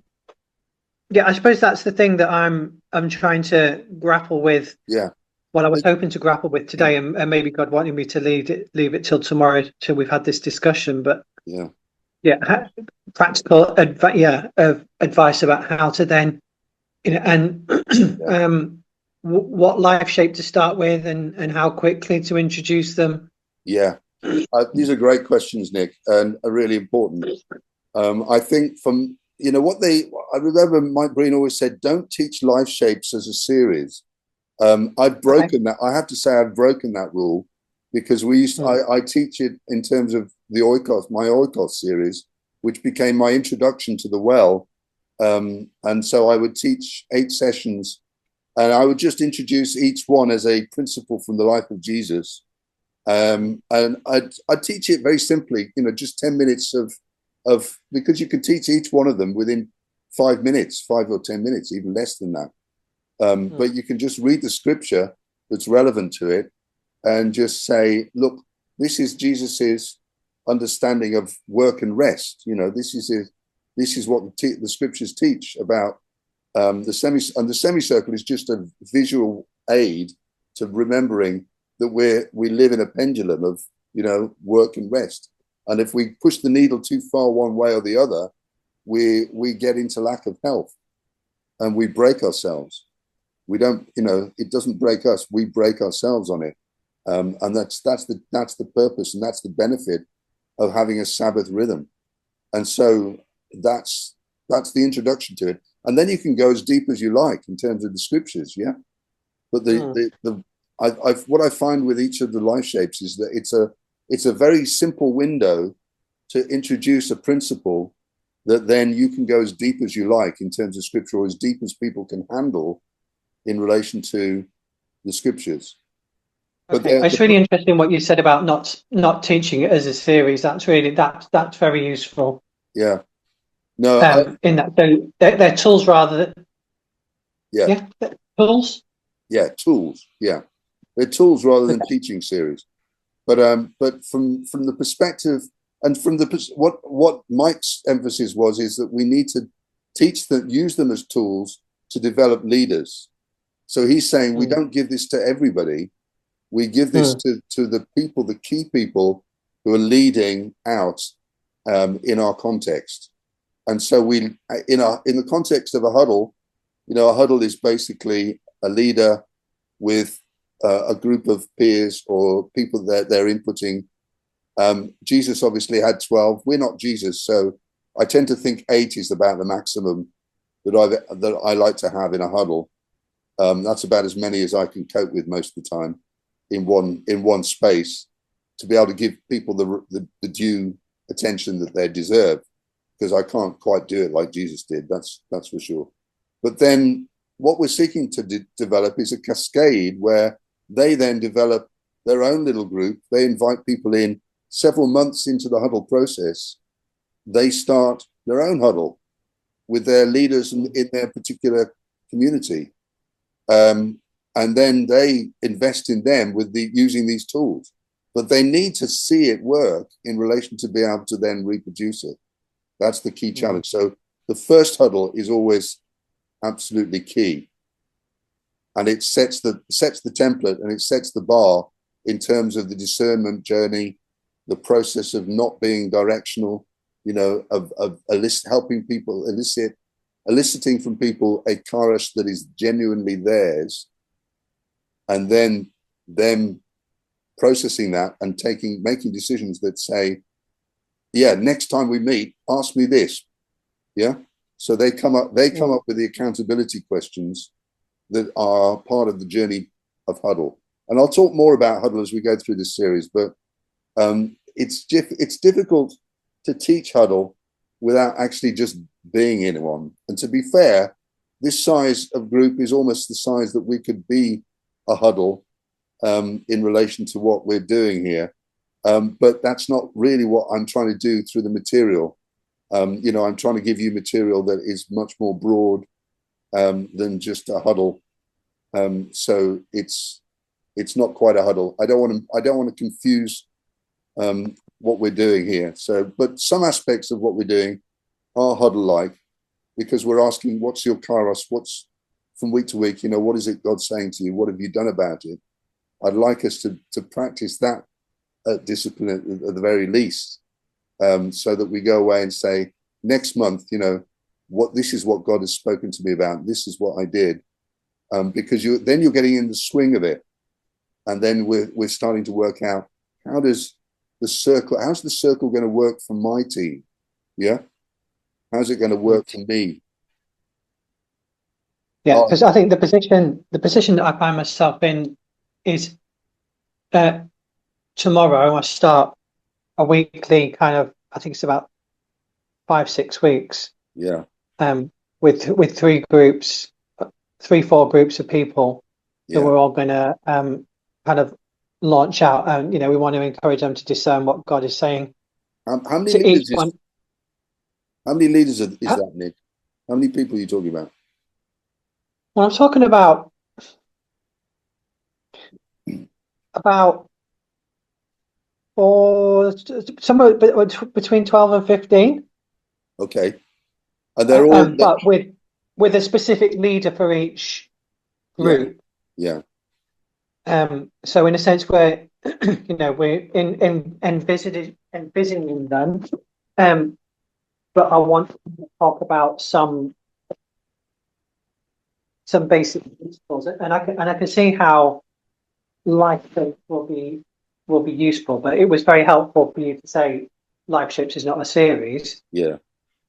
yeah, I suppose that's the thing that I'm trying to grapple with. Yeah. What I was hoping to grapple with today, and maybe God wanted me to leave it till tomorrow till we've had this discussion. But practical advice about how to then, and what life shape to start with, and how quickly to introduce them. Yeah, these are great questions, Nick, and are really important. I think from I remember Mike Breen always said, "Don't teach life shapes as a series." I've broken that. I have to say I've broken that rule, because I teach it in terms of the my Oikos series, which became my introduction to the well. And so I would teach 8 sessions, and I would just introduce each one as a principle from the life of Jesus. And I'd teach it very simply, just 10 minutes of because you can teach each one of them within 5 minutes, 5 or 10 minutes, even less than that. But you can just read the scripture that's relevant to it and just say, look, this is Jesus's understanding of work and rest. This is what the scriptures teach about the semicircle is just a visual aid to remembering that we live in a pendulum of work and rest. And if we push the needle too far one way or the other, we get into lack of health, and we break ourselves. We don't, it doesn't break us. We break ourselves on it, and that's the purpose, and that's the benefit of having a Sabbath rhythm. And so that's the introduction to it, and then you can go as deep as you like in terms of the scriptures, yeah. But what I find with each of the life shapes is that it's a very simple window to introduce a principle that then you can go as deep as you like in terms of scripture, or as deep as people can handle in relation to the scriptures. Okay. It's really interesting what you said about not teaching it as a series. That's very useful. Yeah. No. In that they're tools rather than. Yeah. Tools. Yeah, tools. Yeah, they're tools rather than teaching series. But from the perspective, and from what Mike's emphasis is that we need to teach them, use them as tools to develop leaders. So he's saying we don't give this to everybody. We give this to the people, the key people who are leading out in our context. And so in the context of a huddle, a huddle is basically a leader with a group of peers or people that they're inputting. Jesus obviously had 12. We're not Jesus, so I tend to think 8 is about the maximum that I like to have in a huddle. That's about as many as I can cope with most of the time in one space, to be able to give people the due attention that they deserve, because I can't quite do it like Jesus did. That's for sure. But then what we're seeking to develop is a cascade where they then develop their own little group. They invite people in. Several months into the huddle process, they start their own huddle with their leaders in their particular community. And then they invest in them using these tools. But they need to see it work in relation to be able to then reproduce it. That's the key challenge. So the first huddle is always absolutely key. And it sets the template, and it sets the bar in terms of the discernment journey, the process of not being directional, of helping people eliciting from people a chorus that is genuinely theirs, and then them processing that and making decisions that say, yeah, next time we meet, ask me this. Yeah. So they come up with the accountability questions that are part of the journey of Huddle. And I'll talk more about Huddle as we go through this series, but it's difficult to teach Huddle without actually just being in one. And to be fair, this size of group is almost the size that we could be a Huddle in relation to what we're doing here. But that's not really what I'm trying to do through the material. I'm trying to give you material that is much more broad than just a Huddle. So it's not quite a Huddle. I don't want to confuse what we're doing here. So, but some aspects of what we're doing are Huddle-like, because we're asking, what's your kairos? What's from week to week? What is it God's saying to you? What have you done about it? I'd like us to practice that discipline at the very least, so that we go away and say, next month, this is what God has spoken to me about. This is what I did, because you're getting in the swing of it, and then we're starting to work out how's the circle going to work for my team? Yeah, how's it going to work for me? Yeah, because I think the position that I find myself in is tomorrow I start a weekly kind of, I think it's about 5-6 weeks. Yeah. With 4 groups of people that we're all going to kind of launch out, and we want to encourage them to discern what God is saying. How many leaders is that, Nick? How many people are you talking about? Well, I'm talking about somewhere between 12 and 15. Okay, and they're all but with a specific leader for each group. Yeah. So in a sense, we're we're envisioning them, but I want to talk about some basic principles, and I can see how life will be useful. But it was very helpful for you to say Life Shapes is not a series. Yeah.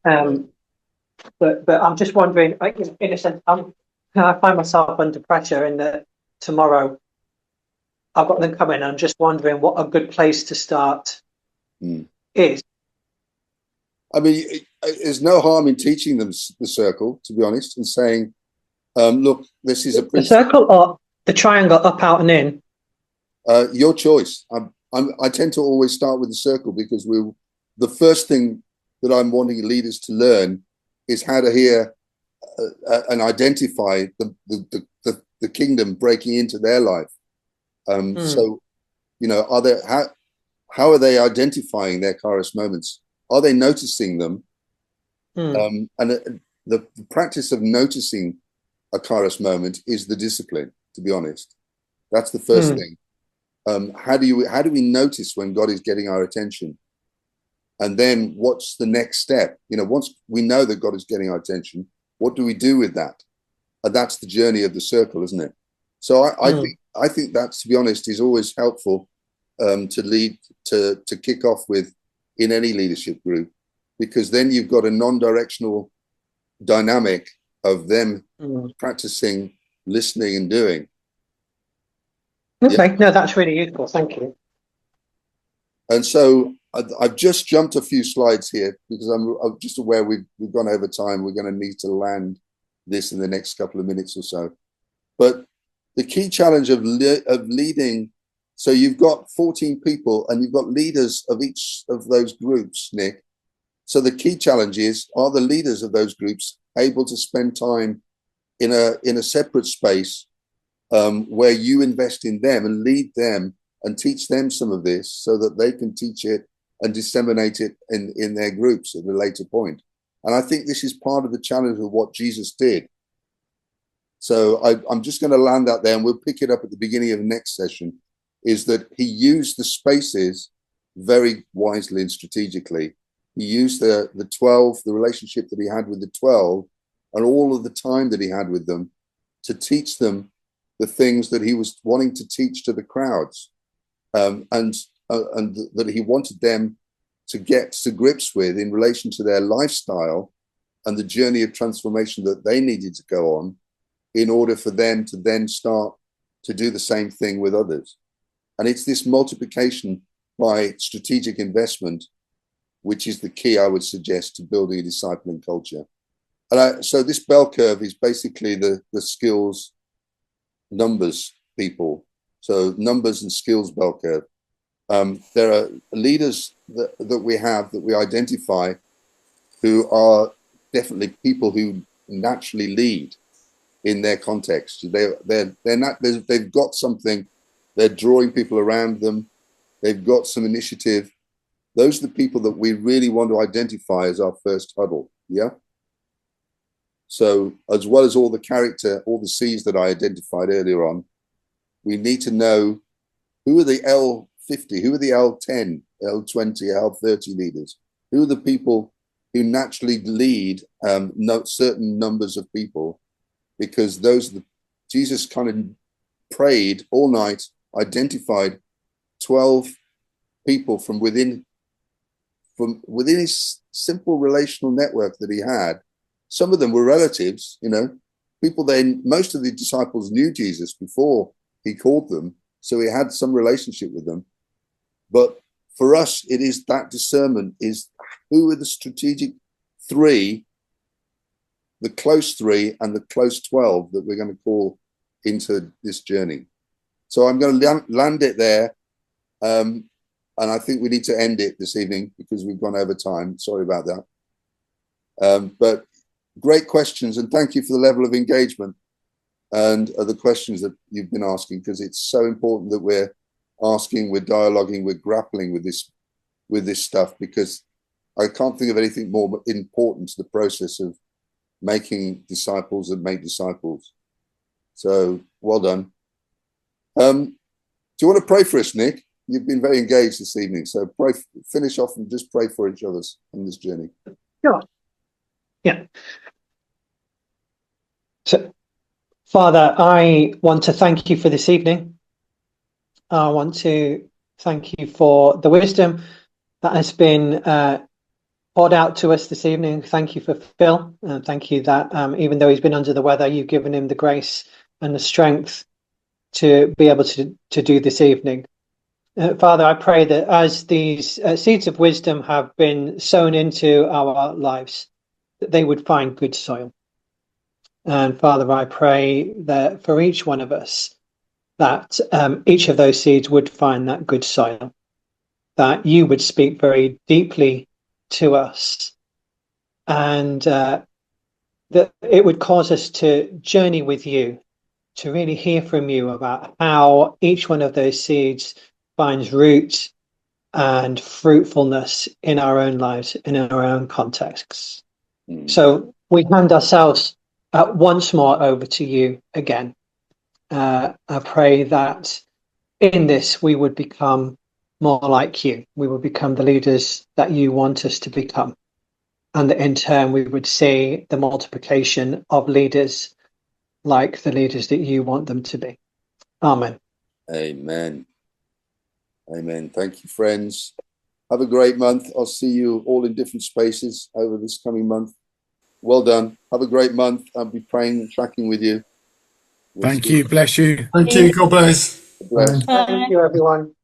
But I'm just wondering, in a sense, I find myself under pressure in that tomorrow I've got them coming. I'm just wondering what a good place to start is. I mean, there's no harm in teaching them the circle, to be honest, and saying, look, this is the circle or the triangle, up, out, and in. Your choice. I tend to always start with the circle, because the first thing that I'm wanting leaders to learn is how to hear and identify the kingdom breaking into their life. So, how are they identifying their kairos moments? Are they noticing them? And the practice of noticing a kairos moment is the discipline, to be honest. That's the first thing. How do we notice when God is getting our attention? And then what's the next step? Once we know that God is getting our attention, what do we do with that? And that's the journey of the circle, isn't it? So I think that, to be honest, is always helpful to kick off with in any leadership group, because then you've got a non-directional dynamic of them practicing, listening, and doing. Okay, no, that's really useful. Thank you. And so I've just jumped a few slides here, because I'm just aware we've gone over time. We're going to need to land this in the next couple of minutes or so. But the key challenge of leading, so you've got 14 people and you've got leaders of each of those groups, Nick. So the key challenge is, are the leaders of those groups able to spend time in a separate space where you invest in them and lead them and teach them some of this, so that they can teach it and disseminate it in their groups at a later point. And I think this is part of the challenge of what Jesus did. So I'm just going to land that there, and we'll pick it up at the beginning of the next session, is that he used the spaces very wisely and strategically. He used the 12, the relationship that he had with the 12, and all of the time that he had with them, to teach them the things that he was wanting to teach to the crowds. and that he wanted them to get to grips with in relation to their lifestyle and the journey of transformation that they needed to go on in order for them to then start to do the same thing with others. And it's this multiplication by strategic investment, which is the key, I would suggest, to building a discipling culture. And so this bell curve is basically the skills, numbers people. So numbers and skills bell curve. There are leaders that we have, that we identify, who are definitely people who naturally lead in their context. They've got something. They're drawing people around them. They've got some initiative. Those are the people that we really want to identify as our first huddle. Yeah. So as well as all the character, all the C's that I identified earlier on, we need to know who are the L50, who are the L10, L20, L30 leaders, who are the people who naturally lead certain numbers of people, because those are Jesus kind of prayed all night, identified 12 people from within his simple relational network that he had. Some of them were relatives, people most of the disciples knew Jesus before he called them, so he had some relationship with them. But for us, it is that discernment is who are the strategic 3, the close 3 and the close 12 that we're going to call into this journey. So I'm going to land it there. And I think we need to end it this evening because we've gone over time. Sorry about that. But great questions, and thank you for the level of engagement and the questions that you've been asking, because it's so important that we're asking, we're dialoguing, we're grappling with this stuff, because I can't think of anything more important to the process of making disciples and make disciples. So well done. Do you want to pray for us, Nick? You've been very engaged this evening, so finish off and just pray for each other on this journey. Sure. Yeah. So, Father, I want to thank you for this evening. I want to thank you for the wisdom that has been poured out to us this evening. Thank you for Phil. Thank you that even though he's been under the weather, you've given him the grace and the strength to be able to do this evening. Father, I pray that as these seeds of wisdom have been sown into our lives, that they would find good soil. And Father, I pray that for each one of us, that each of those seeds would find that good soil, that you would speak very deeply to us, and that it would cause us to journey with you, to really hear from you about how each one of those seeds finds root and fruitfulness in our own lives, in our own contexts. So we hand ourselves once more over to you again. I pray that in this we would become more like you. We would become the leaders that you want us to become. And that in turn we would see the multiplication of leaders like the leaders that you want them to be. Amen. Amen. Amen. Thank you, friends. Have a great month. I'll see you all in different spaces over this coming month. Well done. Have a great month. I'll be praying and tracking with you. Thank you. Bless you. Thank you. God bless. Bless. Thank you, everyone.